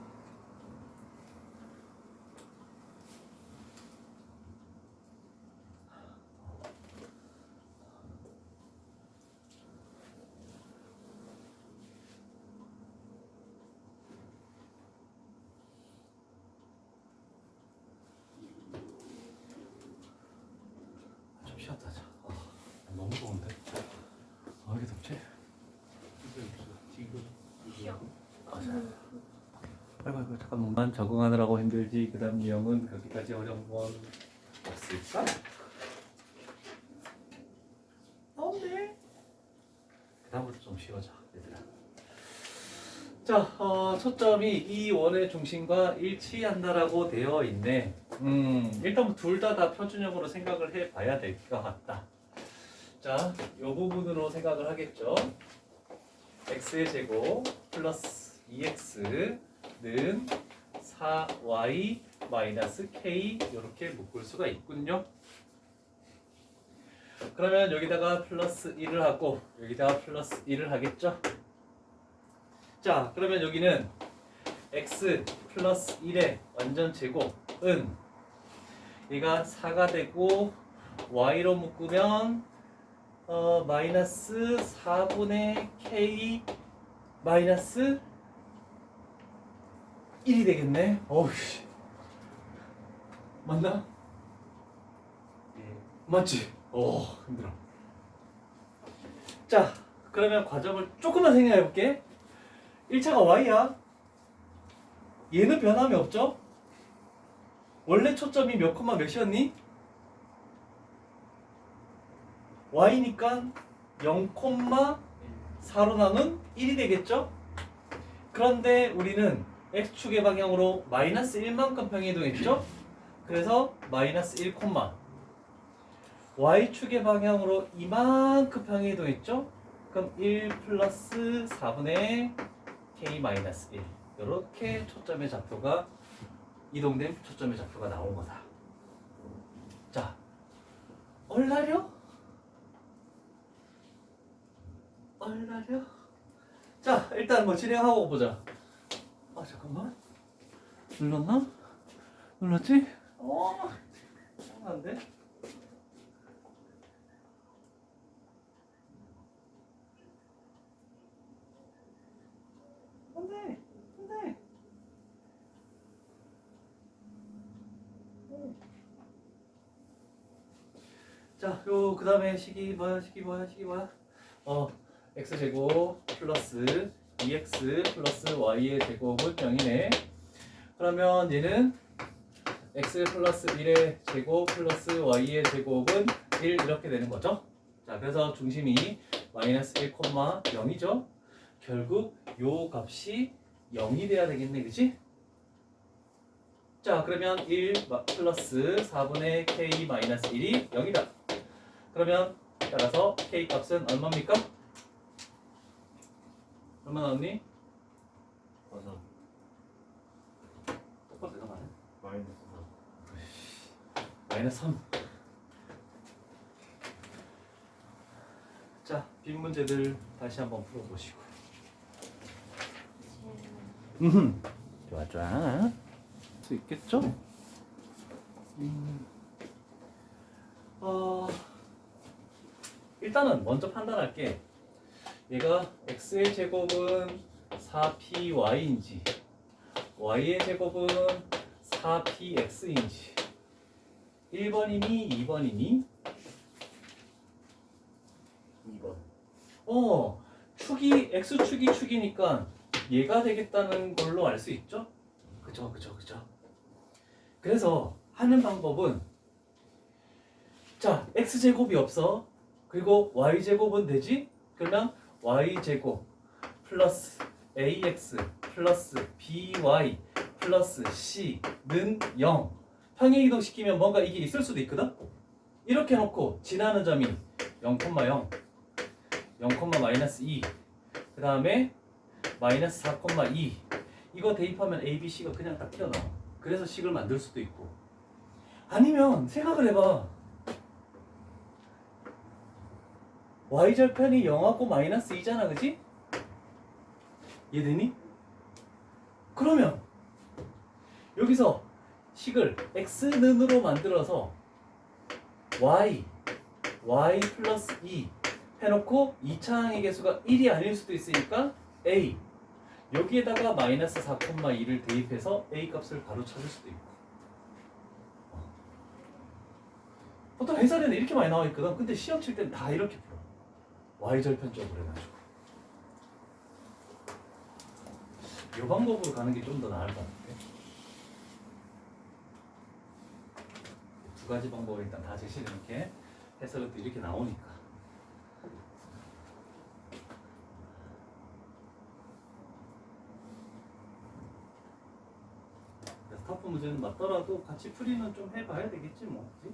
좀 쉬었다 자. 너무 더운데? 왜 이렇게 덥지? 아이고 잠깐만 적응하느라고 힘들지. 그 다음 유형은 그렇게까지 어려운 건 없을까? 더운데? 그 다음부터 좀 쉬워져 얘들아. 자, 초점이 이 원의 중심과 일치한다라고 되어 있네. 일단 둘 다 표준형으로 생각을 해봐야 될 것 같다. 자, 이 부분으로 생각을 하겠죠. x의 제곱 플러스 2x는 4y 마이너스 k 이렇게 묶을 수가 있군요. 그러면 여기다가 플러스 1을 하고 여기다가 플러스 1을 하겠죠. 자, 그러면 여기는 x 플러스 1의 완전 제곱은 얘가 4가 되고 y로 묶으면 마이너스 4분의 k 마이너스 1이 되겠네. 어우씨, 맞나? 맞지? 힘들어. 자, 그러면 과정을 조금만 생각해 볼게. 1차가 y야. 얘는 변함이 없죠? 원래 초점이 몇 콤마 몇이었니? y니까 0,4로 남은 1이 되겠죠? 그런데 우리는 x축의 방향으로 마이너스 1만큼 평이동했죠? 그래서 마이너스 1, y축의 방향으로 이만큼 평이동했죠? 그럼 1 플러스 4분의 k 마이너스 1 이렇게 초점의 좌표가 이동된 초점의 좌표가 나온 거다. 자, 얼라려? 얼라려? 자, 일단 뭐 진행하고 보자. 아, 잠깐만. 눌렀나? 눌렀지? 안 돼. 안 돼. 안 돼. 자, 요 그다음에 식이 뭐야? x제곱 플러스 2x 플러스 y의 제곱은 0이네. 그러면 얘는 x 플러스 1의 제곱 플러스 y의 제곱은 1 이렇게 되는 거죠. 자, 그래서 중심이 마이너스 1, 0이죠. 결국 요 값이 0이 돼야 되겠네, 그치? 자, 그러면 1 플러스 4분의 k 마이너스 1이 0이다. 그러면 따라서 k 값은 얼마입니까? 얼마 나왔니? 맞아. 똑바로 대답하네. 마이너스 3. 마이너스 3. 자, 빈 문제들 다시 한번 풀어보시고. 좋아. 할 수 있겠죠? 일단은 먼저 판단할게. 얘가 x의 제곱은 4py인지 y의 제곱은 4px인지 1번이니 2번이니? 2번. 축이 x축이 축이니까 얘가 되겠다는 걸로 알 수 있죠? 그죠. 그래서 하는 방법은 자, x제곱이 없어. 그리고 y제곱은 되지? 그러면 y제곱 플러스 ax 플러스 by 플러스 c는 0. 평행이동시키면 뭔가 이게 있을 수도 있거든? 이렇게 해놓고 지나는 점이 0,0 0,-2 그 다음에 마이너스 4,2 이거 대입하면 a, b, c가 그냥 딱 튀어나와. 그래서 식을 만들 수도 있고 아니면 생각을 해봐. y절편이 0하고 마이너스 2잖아, 그지? 이해되니? 그러면 여기서 식을 x는으로 만들어서 y 플러스 2 해놓고 2차항의 개수가 1이 아닐 수도 있으니까 a 여기에다가 마이너스 4,2를 대입해서 a 값을 바로 찾을 수도 있고 보통 해설에는 이렇게 많이 나와 있거든. 근데 시험 칠 땐 다 이렇게 풀어. y절편적으로 해가지고 이 방법으로 가는 게 좀 더 나을 것 같은데. 두 가지 방법을 일단 다 제시를 이렇게 해설은 또 이렇게 나오니까. 그래서 터프 문제는 맞더라도 같이 풀이는 좀 해봐야 되겠지 뭐. 그치?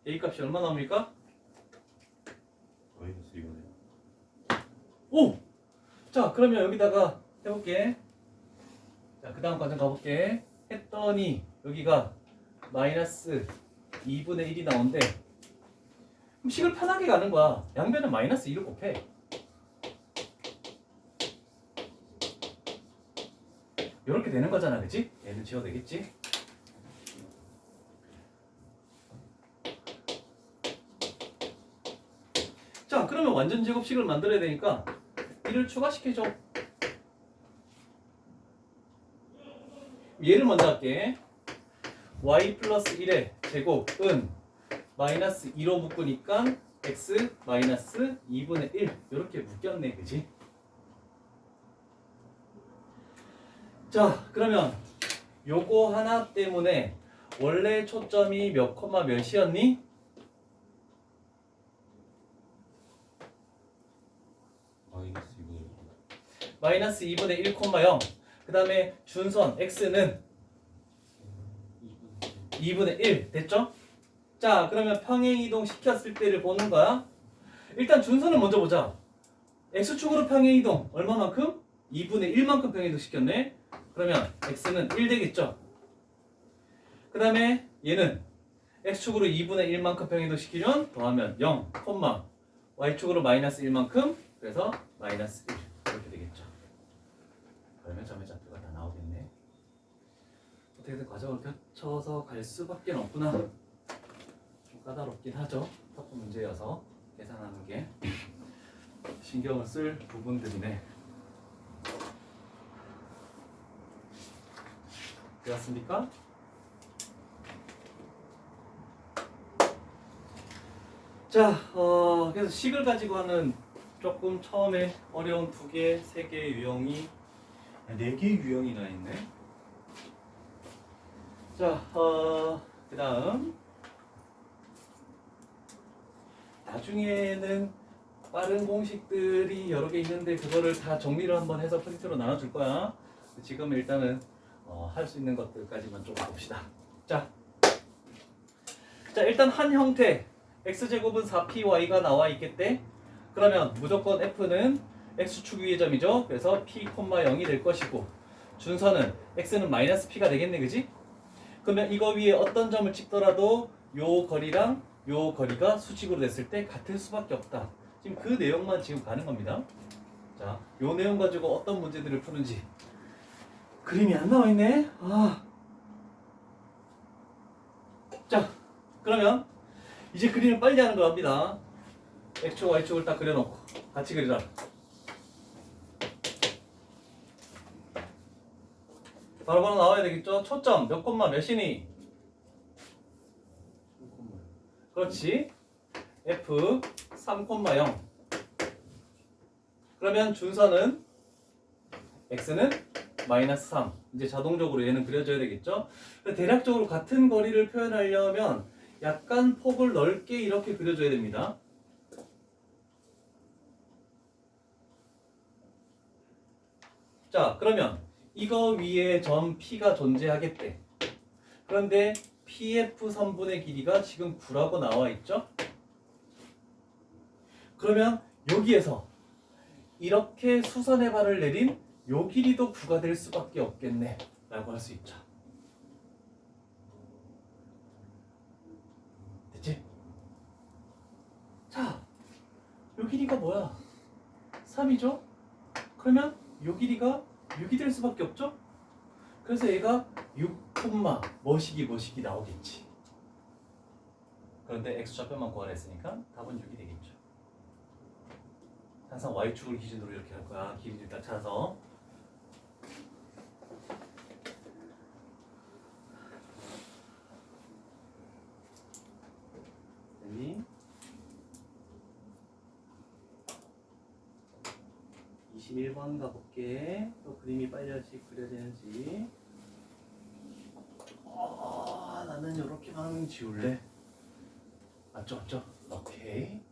A 값이 얼마 나옵니까? 마이너스 2분의 오! 자, 그러면 여기다가 해볼게. 자, 그 다음 과정 가볼게. 했더니 여기가 마이너스 2분의 1이 나오는데 그럼 식을 편하게 가는 거야. 양변은 마이너스 2를 곱해. 이렇게 되는 거잖아, 그치? 얘는 지워도 되겠지? 자, 그러면 완전 제곱식을 만들어야 되니까 1을 추가시켜줘. 얘를 먼저 할게. y 플러스 1의 제곱은 마이너스 2로 묶으니까 x 마이너스 2분의 1 이렇게 묶였네, 그지? 자, 그러면 요거 하나 때문에 원래 초점이 몇 콤마 몇이었니? 마이너스 2분의 마이너스 2분의 1, 0. 그 다음에 준선 x는 2분의 1 됐죠? 자 그러면 평행이동 시켰을 때를 보는 거야. 일단 준선을 먼저 보자. x축으로 평행이동 얼마만큼? 2분의 1만큼 평행이동 시켰네. 그러면 x는 1 되겠죠? 그 다음에 얘는 x축으로 2분의 1만큼 평행이동 시키면 더하면 0, y축으로 마이너스 1만큼 그래서 마이너스 1 이렇게 되겠죠. 그러면 점의 좌표가 다 나오겠네. 어떻게든 과정을 겹쳐서 갈 수밖에 없구나. 좀 까다롭긴 하죠. 터프 문제여서 계산하는 게 신경을 쓸 부분들이네. 되었습니까? 자, 그래서 식을 가지고 하는 조금 처음에 어려운 2개, 3개의 유형이 4개의 유형이나 있네. 자, 그 다음 나중에는 빠른 공식들이 여러 개 있는데 그거를 다 정리를 한번 해서 프린트로 나눠줄 거야. 지금 일단은 할 수 있는 것들까지만 좀 봅시다. 자, 일단 한 형태 x제곱은 4py가 나와 있겠대. 그러면 무조건 f는 x축 위의 점이죠. 그래서 p, 0이 될 것이고 준선은 x는 마이너스 p가 되겠네, 그지? 그러면 이거 위에 어떤 점을 찍더라도 요 거리랑 요 거리가 수직으로 됐을 때 같을 수밖에 없다. 지금 그 내용만 지금 가는 겁니다. 자, 요 내용 가지고 어떤 문제들을 푸는지 그림이 안 나와 있네. 자, 그러면 이제 그림을 빨리 하는 걸 합니다. x축, y축을 딱 그려놓고 같이 그리라. 바로바로 나와야 되겠죠? 초점 몇 콤마 몇이니? 그렇지. f 3,0. 그러면 준선은 x는 마이너스 3. 이제 자동적으로 얘는 그려져야 되겠죠? 대략적으로 같은 거리를 표현하려면 약간 폭을 넓게 이렇게 그려줘야 됩니다. 자, 그러면 이거 위에 점 P가 존재하겠대. 그런데 PF 선분의 길이가 지금 9라고 나와 있죠? 그러면 여기에서 이렇게 수선의 발을 내린 요 길이도 9가 될 수밖에 없겠네 라고 할 수 있죠. 됐지? 자, 요 길이가 뭐야? 3이죠? 그러면 요 길이가 6이 될 수밖에 없죠? 그래서 얘가 6, 뭐시기 나오겠지. 그런데 x좌표만 구하랬으니까 답은 6이 되겠죠. 항상 y축을 기준으로 이렇게 할 거야. 길이를 딱 찾아서. 됐니? 21번 가볼게. 또 그림이 빨리 그려지는지. 나는 이렇게만 지울래. 맞죠? 오케이.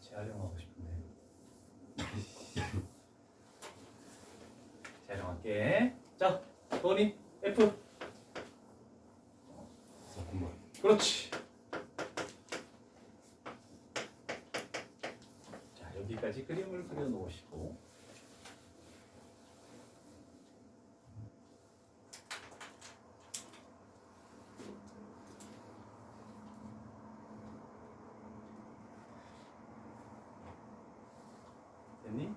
재활용하고 싶은데. 재활용할게. 자, 도니 F. 그렇지. 자, 여기까지 그림을 그려 놓으시고. 됐니?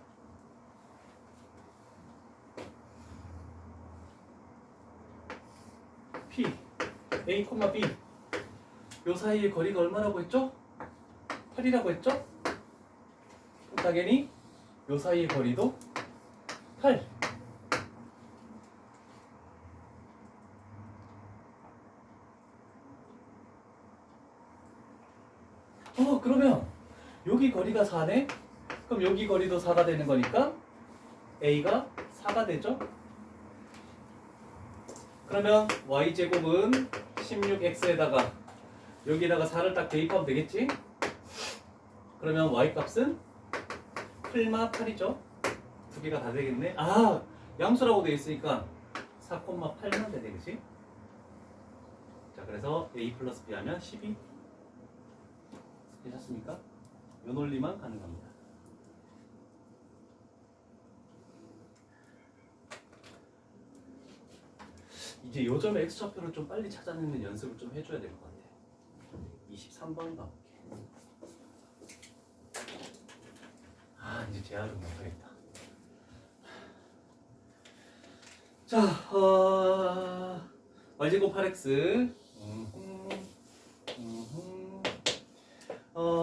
P, A, B 요 사이의 거리가 얼마라고 했죠? 8이라고 했죠? 그럼 당연히 요 사이의 거리도 8. 그러면 여기 거리가 4네? 그럼 여기 거리도 4가 되는 거니까 A가 4가 되죠? 그러면 y제곱은 16x에다가 여기에다가 4를 딱 대입하면 되겠지? 그러면 y값은 풀마 8이죠? 두 개가 다 되겠네? 양수라고 되어 있으니까 4,8만 되네, 그치? 그래서 A 플러스 B 하면 12. 괜찮습니까? 요 논리만 가능합니다. 이제 요점의 X좌표를 좀 빨리 찾아내는 연습을 좀 해줘야 될 것 같아. 23번 가볼게. 아, 이제 제한을 못하겠다. 자, y제곱 8x.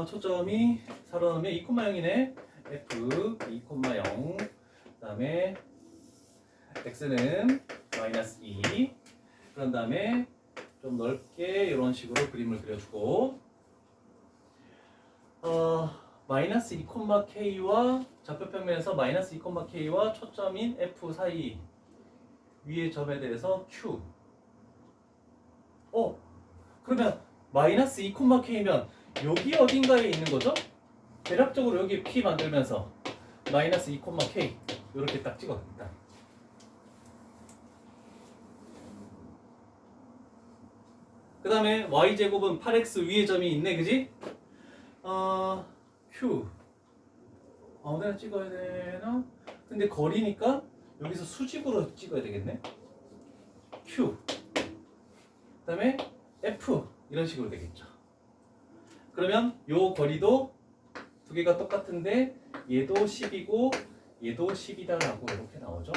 초점이 살아나면 2,0이네. f 2,0. 그 다음에 x는 마이너스 2. 그런 다음에 좀 넓게 이런 식으로 그림을 그려주고, 마이너스 2,k와 좌표 평면에서 마이너스 2,k와 초점인 f 사이 위의 점에 대해서 q. 그러면 마이너스 2,k면 여기 어딘가에 있는 거죠? 대략적으로 여기 p 만들면서 마이너스 2,k 이렇게 딱 찍어줍니다. 그 다음에 y제곱은 8x 위에 점이 있네, 그지? q 내가 찍어야 되나? 근데 거리니까 여기서 수직으로 찍어야 되겠네. q 그 다음에 f 이런 식으로 되겠죠. 그러면 요 거리도 두 개가 똑같은데 얘도 10이고 얘도 10이다라고 이렇게 나오죠.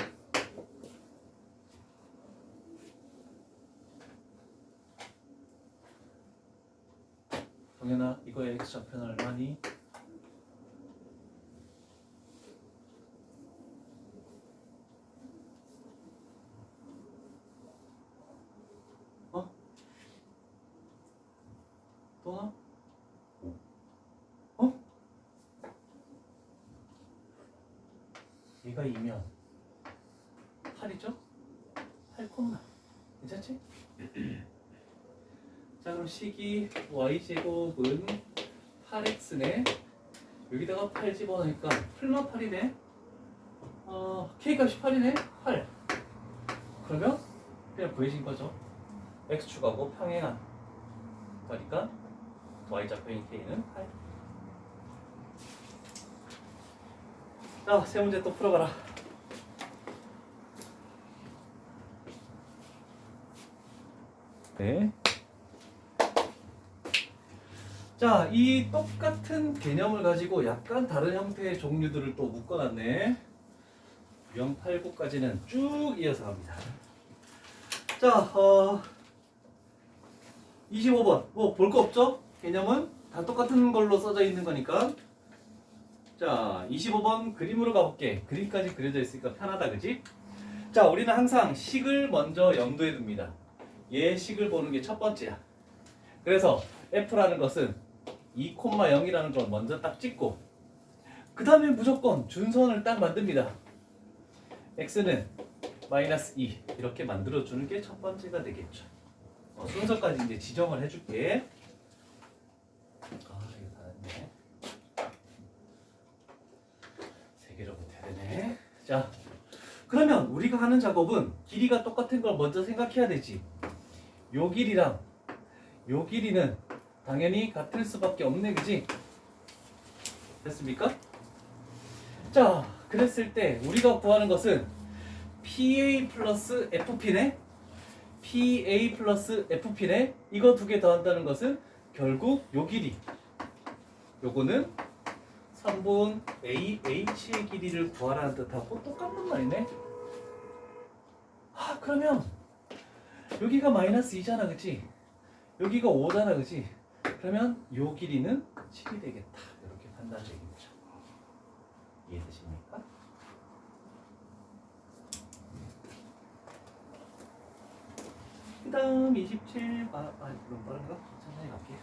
동현아, 이거의 x좌표는 얼마니? 동아? 얘가 2면 8이죠? 8, 괜찮지? 자, 그럼 식이 y제곱은 8x네. 여기다가 8 집어넣으니까 풀만 8이네. k값이 8이네. 8. 그러면 그냥 구해진 거죠. x축하고 평행한 거니까 y좌표인 k는 8. 자, 세 문제 또 풀어가라. 네. 자, 이 똑같은 개념을 가지고 약간 다른 형태의 종류들을 또 묶어놨네. 유형 8, 9까지는 쭉 이어서 갑니다. 자, 25번. 뭐 볼 거 없죠? 개념은 다 똑같은 걸로 써져 있는 거니까. 자, 25번 그림으로 가볼게. 그림까지 그려져 있으니까 편하다, 그지? 자, 우리는 항상 식을 먼저 염두에 둡니다. 얘 식을 보는 게 첫 번째야. 그래서 F라는 것은 2,0이라는 걸 먼저 딱 찍고, 그 다음에 무조건 준선을 딱 만듭니다. X는 마이너스 2 이렇게 만들어주는 게 첫 번째가 되겠죠. 순서까지 이제 지정을 해줄게. 이거 다 됐네. 3개로 못해야 되네. 자, 그러면 우리가 하는 작업은 길이가 똑같은 걸 먼저 생각해야 되지. 요 길이랑 요 길이는 당연히 같을 수밖에 없네, 그지? 됐습니까? 자, 그랬을 때 우리가 구하는 것은 PA 플러스 FP네? PA 플러스 FP네? 이거 두 개 더한다는 것은 결국 요 길이, 요거는 3분 AH의 길이를 구하라는 뜻하고 똑같은 말이네. 그러면 여기가 마이너스 2잖아, 그치? 여기가 5잖아, 그치? 그러면 요 길이는 7이 되겠다, 이렇게 판단되겠죠. 이해되십니까? 그 다음 27. 그럼 빠른가? 천천히 갈게.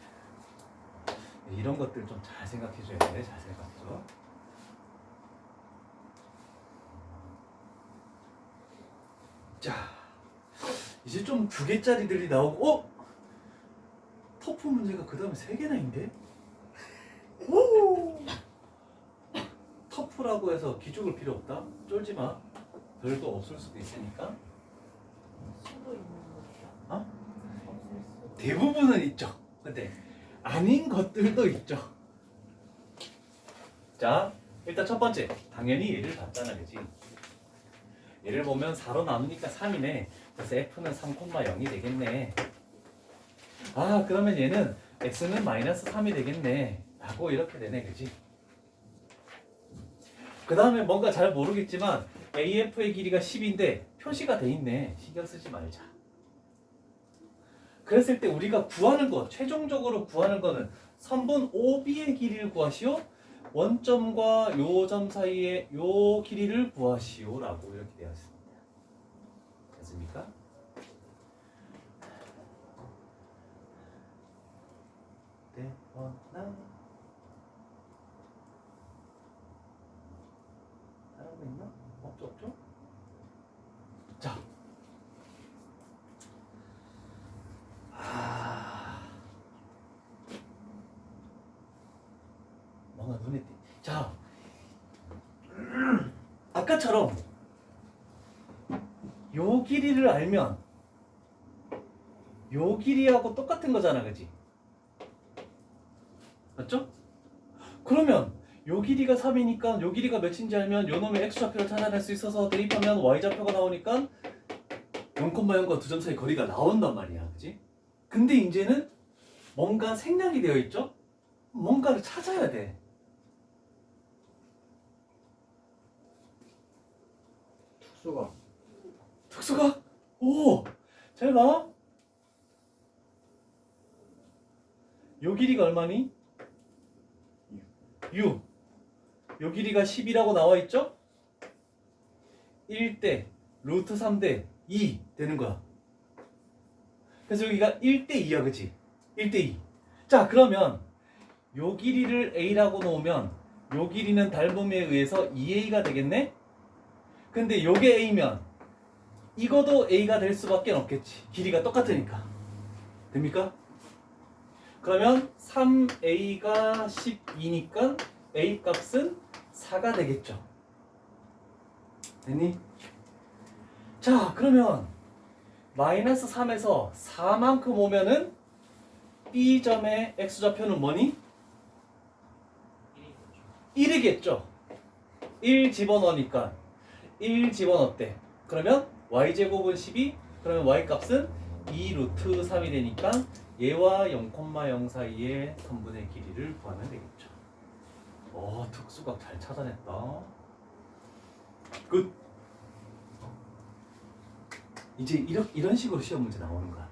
이런 것들 좀 잘 생각해줘야 돼. 잘 생각해줘. 자, 이제 좀 2개짜리들이 나오고, 터프 문제가 그 다음에 3개나 있는데? 오! 터프라고 해서 기죽을 필요 없다. 쫄지 마. 별거 없을 수도 있으니까. 수도 있는 거죠. 어? 없을 수도. 대부분은 있죠. 근데 아닌 것들도 있죠. 자, 일단 첫 번째, 당연히 얘를 봤잖아, 그지? 얘를 보면 4로 나누니까 3이네. 그래서 f는 3,0이 되겠네. 아, 그러면 얘는 x는 마이너스 3이 되겠네. 라고 이렇게 되네, 그지? 그 다음에 뭔가 잘 모르겠지만 AF의 길이가 10인데 표시가 돼 있네. 신경 쓰지 말자. 그랬을 때 우리가 구하는 거, 최종적으로 구하는 거는 선분 OB의 길이를 구하시오. 원점과 요 점 사이의 요 길이를 구하시오. 라고 이렇게 되어 있습니다. 됐습니까? 네, 다른 거 있나? 없죠? 자. 뭔가 눈에 띄. 자, 아까처럼 요 길이를 알면 요 길이하고 똑같은 거잖아, 그지? 맞죠? 그러면 요 길이가 3이니까 요 길이가 몇인지 알면 요 놈의 x좌표를 찾아낼 수 있어서 대입하면 y좌표가 나오니까 0,0과 두 점 사이 거리가 나온단 말이야, 그지? 근데 이제는 뭔가 생략이 되어 있죠? 뭔가를 찾아야 돼. 특수각? 오! 잘 봐. 요 길이가 얼마니? 6. 요 길이가 10이라고 나와 있죠? 1대 루트 3대 2 되는 거야. 그래서 여기가 1대 2야, 그치? 1대 2. 자, 그러면 요 길이를 A라고 놓으면 요 길이는 닮음에 의해서 2A가 되겠네? 근데 요게 A면 이거도 A가 될 수밖에 없겠지. 길이가 똑같으니까. 됩니까? 그러면 3A가 12니까 A 값은 4가 되겠죠. 됐니? 자, 그러면 마이너스 3에서 4만큼 오면은 B점의 X좌표는 뭐니? 1이겠죠. 1 집어넣으니까 1 집어넣었대. 그러면 y제곱은 12, 그러면 y값은 2 루트 3이 되니까 얘와 0,0 사이의 선분의 길이를 구하면 되겠죠. 특수각 잘 찾아냈다. 굿. 이제 이런 식으로 시험 문제 나오는 거야.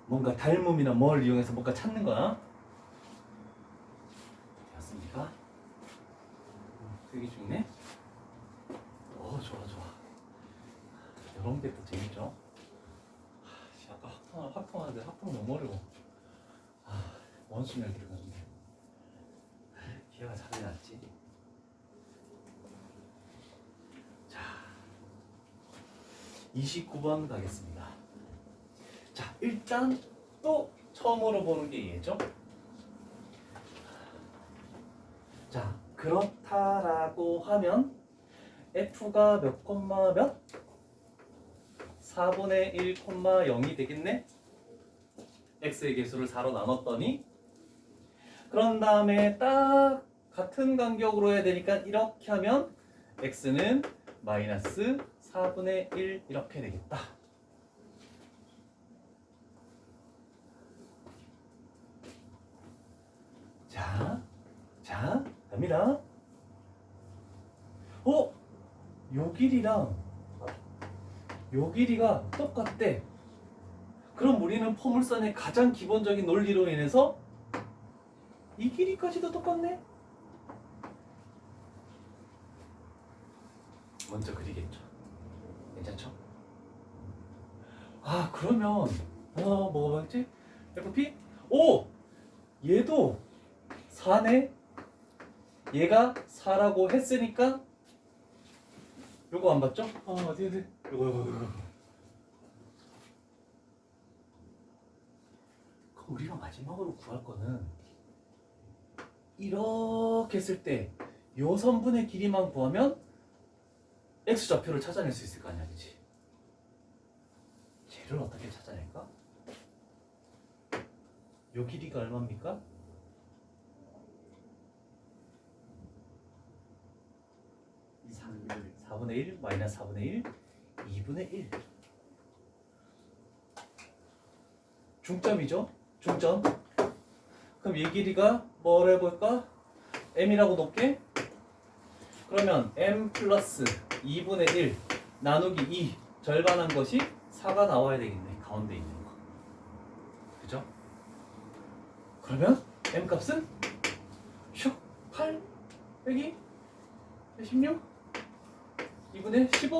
뭔가 닮음이나 뭘 이용해서 뭔가 찾는 거야. 되었습니까? 되게 좋네. 좋아. 이런 게 또 재밌죠. 아까 학통하는데 학통 너무 어려워. 원수멸 들어가는데 기회가 잘 났지. 자, 29번 가겠습니다. 자, 일단 또 처음으로 보는 게 얘죠. 자, 그렇다라고 하면 f가 몇 콤마 몇? 4분의 1, 0이 되겠네? x의 개수를 4로 나눴더니 그런 다음에 딱 같은 간격으로 해야 되니까 이렇게 하면 x는 마이너스 4분의 1 이렇게 되겠다. 자, 갑니다. 요 길이랑 요 길이가 똑같대. 그럼 우리는 포물선의 가장 기본적인 논리로 인해서 이 길이까지도 똑같네? 먼저 그리겠죠. 괜찮죠? 그러면 뭐가 맞지? FP? 얘도 4네? 얘가 4라고 했으니까 요거 안 봤죠? 어디 요거. 그럼 우리가 마지막으로 구할 거는 이렇게 했을 때 요 선분의 길이만 구하면 x좌표를 찾아낼 수 있을 거 아니야, 그치? 쟤를 어떻게 찾아낼까? 요 길이가 얼마입니까? 4분의 1 마이너스 4분의 1 2분의 1 중점이죠? 중점. 그럼 이 길이가 뭐라 해볼까? m이라고 놓게? 그러면 m 플러스 2분의 1 나누기 2 절반한 것이 4가 나와야 되겠네. 가운데 있는 거. 그죠? 그러면 m 값은 슉 8 빼기 16 2분의 15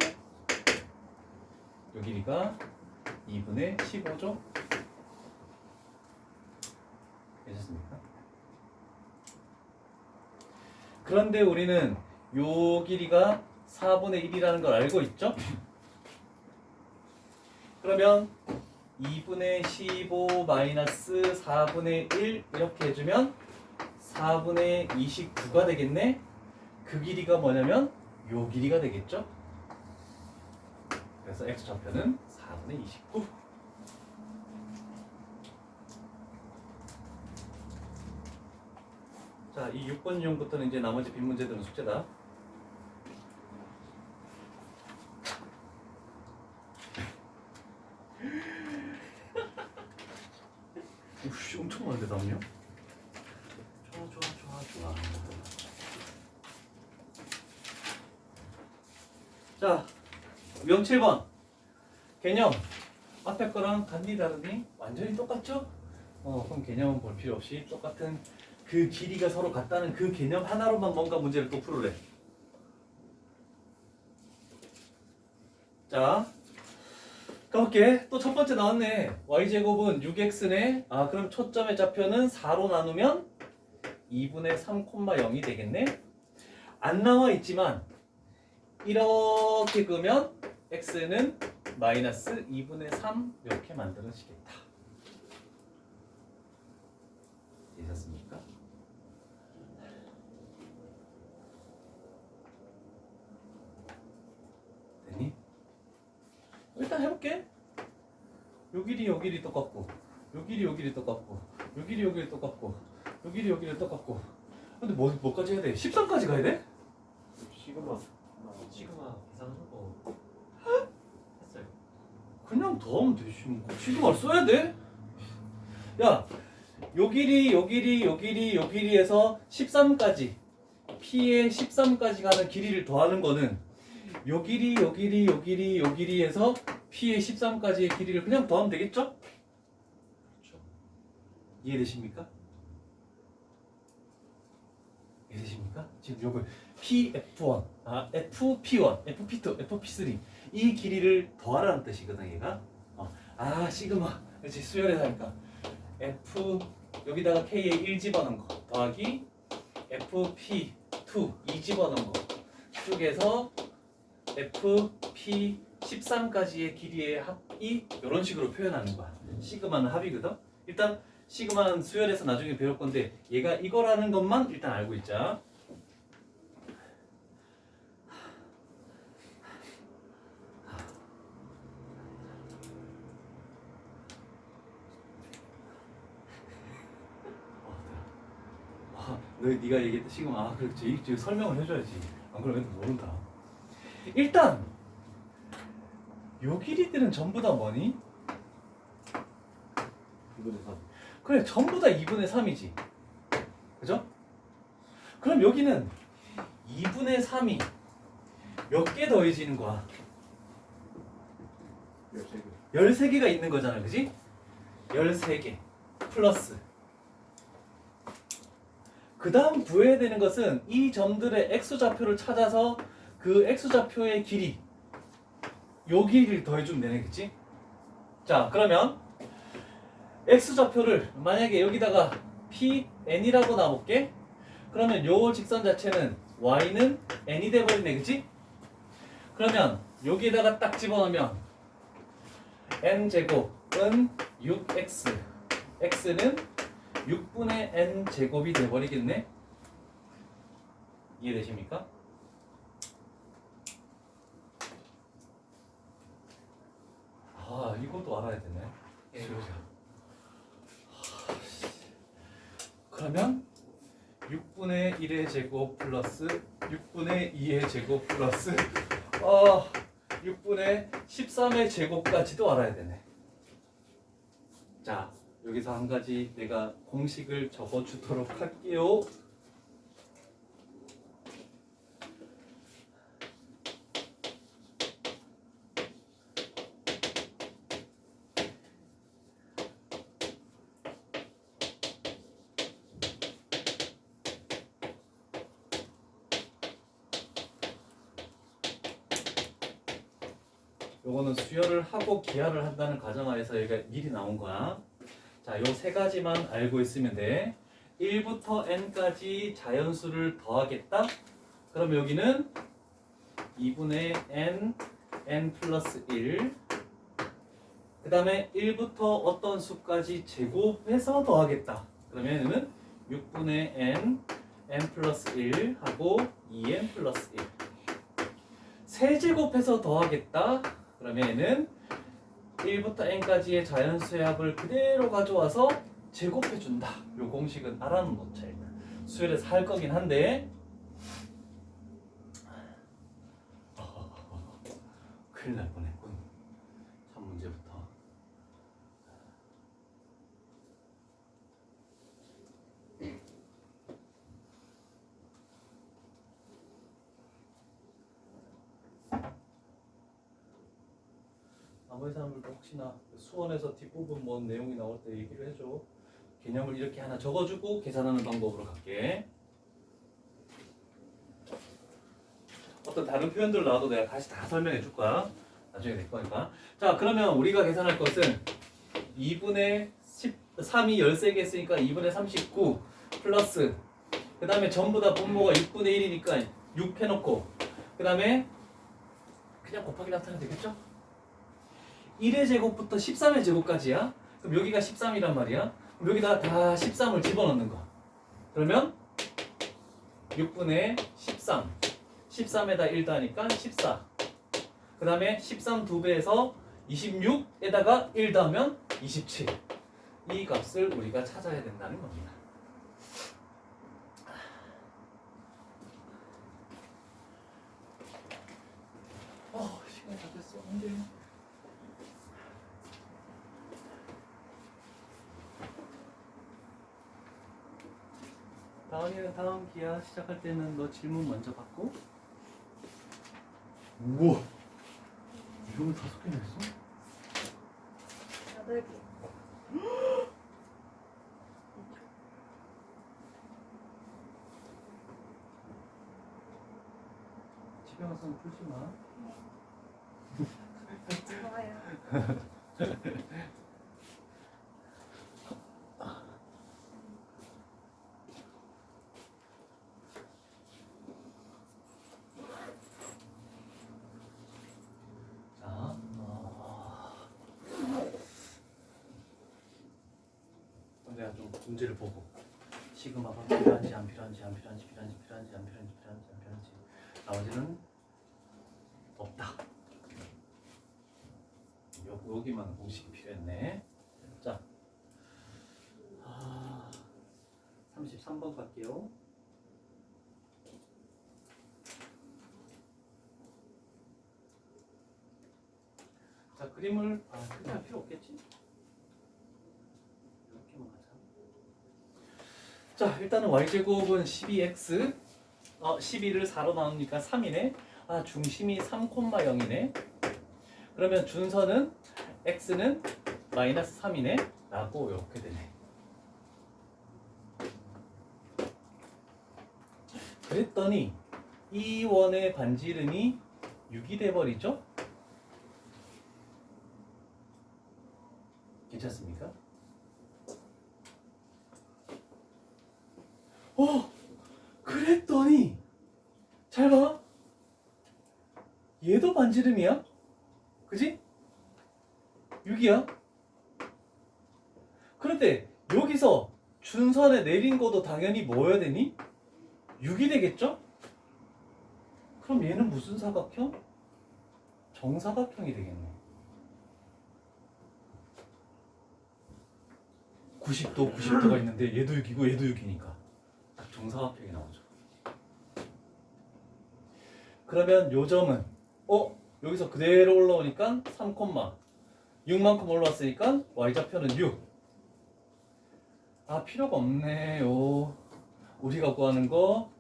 요 길이가 2분의 15죠? 되셨습니까? 그런데 우리는 요 길이가 4분의 1이라는 걸 알고 있죠? 그러면 2분의 15 마이너스 4분의 1 이렇게 해주면 4분의 29가 되겠네? 그 길이가 뭐냐면 요 길이가 되겠죠? 그래서 x좌표는 4분의 29 자, 이 6번 유형부터는 이제 나머지 빈 문제들은 숙제다. 우씨, 엄청 많은데 나오냐? 좋아. 자, 유형 7번 개념 앞에 거랑 간디 다르니 완전히 똑같죠? 그럼 개념은 볼 필요 없이 똑같은 그 길이가 서로 같다는 그 개념 하나로만 뭔가 문제를 또 풀으래. 자, 가볼게. 또 첫 번째 나왔네. y제곱은 6x네. 그럼 초점의 좌표는 4로 나누면 2분의 3,0이 되겠네. 안 나와 있지만 이렇게 그으면 x는 마이너스 2분의 3 이렇게 만들어지겠다. 되셨습니까? 되니? 일단 해볼게. 요 길이 똑같고, 요 길이 똑같고, 요 길이 똑같고, 요 길이 똑같고. 근데 뭐까지 해야 돼? 13까지 가야 돼? 시그마 시그마 계산하는 거 했어요. 그냥 더하면 되지. 뭐 시그마를 써야 돼? 야, 요 길이에서 13까지 P의 13까지 가는 길이를 더하는 거는 요 길이에서 P의 13까지의 길이를 그냥 더하면 되겠죠? 그렇죠. 이해되십니까? 이해되십니까? 지금 요걸 PF1, FP1, FP2, FP3 이 길이를 더하라는 뜻이거든 얘가. 시그마 그렇지 수열에서 하니까 F 여기다가 K에 1 집어넣은 거 더하기 FP2 2 집어넣은 거 쭉에서 FP13까지의 길이의 합이 이런 식으로 표현하는 거야. 시그마는 합이거든. 일단 시그마는 수열에서 나중에 배울 건데 얘가 이거라는 것만 일단 알고 있자. 네가 얘기했던 시그마 그렇지. 지금 설명을 해줘야지. 안 그러면 애들 모른다. 일단 요 길이들은 전부 다 뭐니? 2분의 3 그래 전부 다 2분의 3이지. 그죠? 그럼 여기는 2분의 3이 몇 개 더해지는 거야? 13개 13개가 있는 거잖아. 그지? 13개 플러스 그 다음 구해야 되는 것은 이 점들의 x좌표를 찾아서 그 x좌표의 길이 요 길이를 더해주면 되네. 그치? 자 그러면 x좌표를 만약에 여기다가 pn이라고 놔볼게. 그러면 요 직선 자체는 y는 n이 돼버리네. 그치? 그러면 여기에다가 딱 집어넣으면 n제곱은 6x x는 6분의 n제곱이 돼버리겠네. 이해되십니까? 이것도 알아야 되네. 예, 수요자. 6분의 1의 제곱 플러스 6분의 2의 제곱 플러스 6분의 13의 제곱까지도 알아야 되네. 자, 여기서 한 가지 내가 공식을 적어주도록 할게요. 요거는 수열을 하고 기하를 한다는 가정하에서 여기가 미리 나온 거야. 자, 요 세 가지만 알고 있으면 돼. 1부터 n까지 자연수를 더하겠다. 그럼 여기는 2분의 n 플러스 1. 그 다음에 1부터 어떤 수까지 제곱해서 더하겠다. 그러면 얘는 6분의 n 플러스 1 하고 2n 플러스 1. 세제곱해서 더하겠다. 그러면 얘는 1부터 n까지의 자연수의 합을 그대로 가져와서 제곱해준다. 요 공식은 알아놓자 일단. 수열에서 할 거긴 한데 큰일 날 뻔했군. 첫 문제부터. 나머지 사람들도 혹시나 수원에서 뒷부분 뭔 내용이 나올 때 얘기를 해줘. 개념을 이렇게 하나 적어주고 계산하는 방법으로 갈게. 어떤 다른 표현들 나와도 내가 다시 다 설명해 줄 거야. 나중에 될 거니까. 자, 그러면 우리가 계산할 것은 2분의 13이 13개 있으니까 2분의 39 플러스 그 다음에 전부 다 분모가 6분의 1이니까 6 해놓고 그 다음에 그냥 곱하기 나타내면 되겠죠? 1의 제곱부터 13의 제곱까지야. 그럼 여기가 13이란 말이야. 그럼 여기다 다 13을 집어넣는 거. 그러면 6분의 13. 13에다 1 더하니까 14. 그 다음에 13 2배에서 26에다가 1 더하면 27. 이 값을 우리가 찾아야 된다는 겁니다. 시간이 다 됐어. 언제? 다은이는 다음 기야 시작할 때는 너 질문 먼저 받고. 우와, 이걸 5개나 했어? 8개. 집에 가서는 풀지 마. 좋아요. 자, 내가 좀 문제를 보고 시그마가 필요한지 안 필요한지 안 필요한지 필요한지 필요한지 안 필요한지 필요한지 안 필요한지 나머지는 없다. 여기만 공식이 필요했네. 자, 33번 갈게요. 자, 그림을 크게 할 필요 없겠지? 이렇게만 가자. 자, 일단은 y제곱은 12x 12를 4로 나누니까 3이네. 중심이 3,0이네. 그러면 준선은 x는 마이너스 3이네 라고 이렇게 되네. 그랬더니 이 원의 반지름이 6이 돼버리죠? 괜찮습니까? 그랬더니 잘 봐. 얘도 반지름이야. 그지? 6이야. 그런데 여기서 준선에 내린 것도 당연히 뭐여야 되니? 6이 되겠죠? 그럼 얘는 무슨 사각형? 정사각형이 되겠네. 90도 90도가 있는데 얘도 6이고 얘도 6이니까 딱 정사각형이 나오죠. 그러면 요 점은 여기서 그대로 올라오니까 3,6만큼 올라왔으니까 y좌표는 6. 아 필요가 없네요. 우리가 구하는 거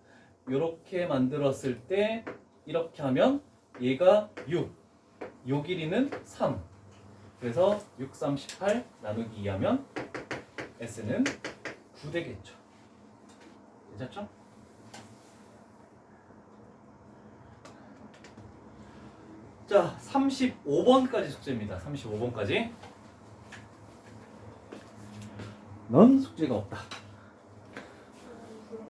요렇게 만들었을 때 이렇게 하면 얘가 6, 요 길이는 3. 그래서 6, 3, 18 나누기 2 하면 S는 9 되겠죠. 괜찮죠? 자, 35번까지 숙제입니다. 35번까지. 넌 숙제가 없다.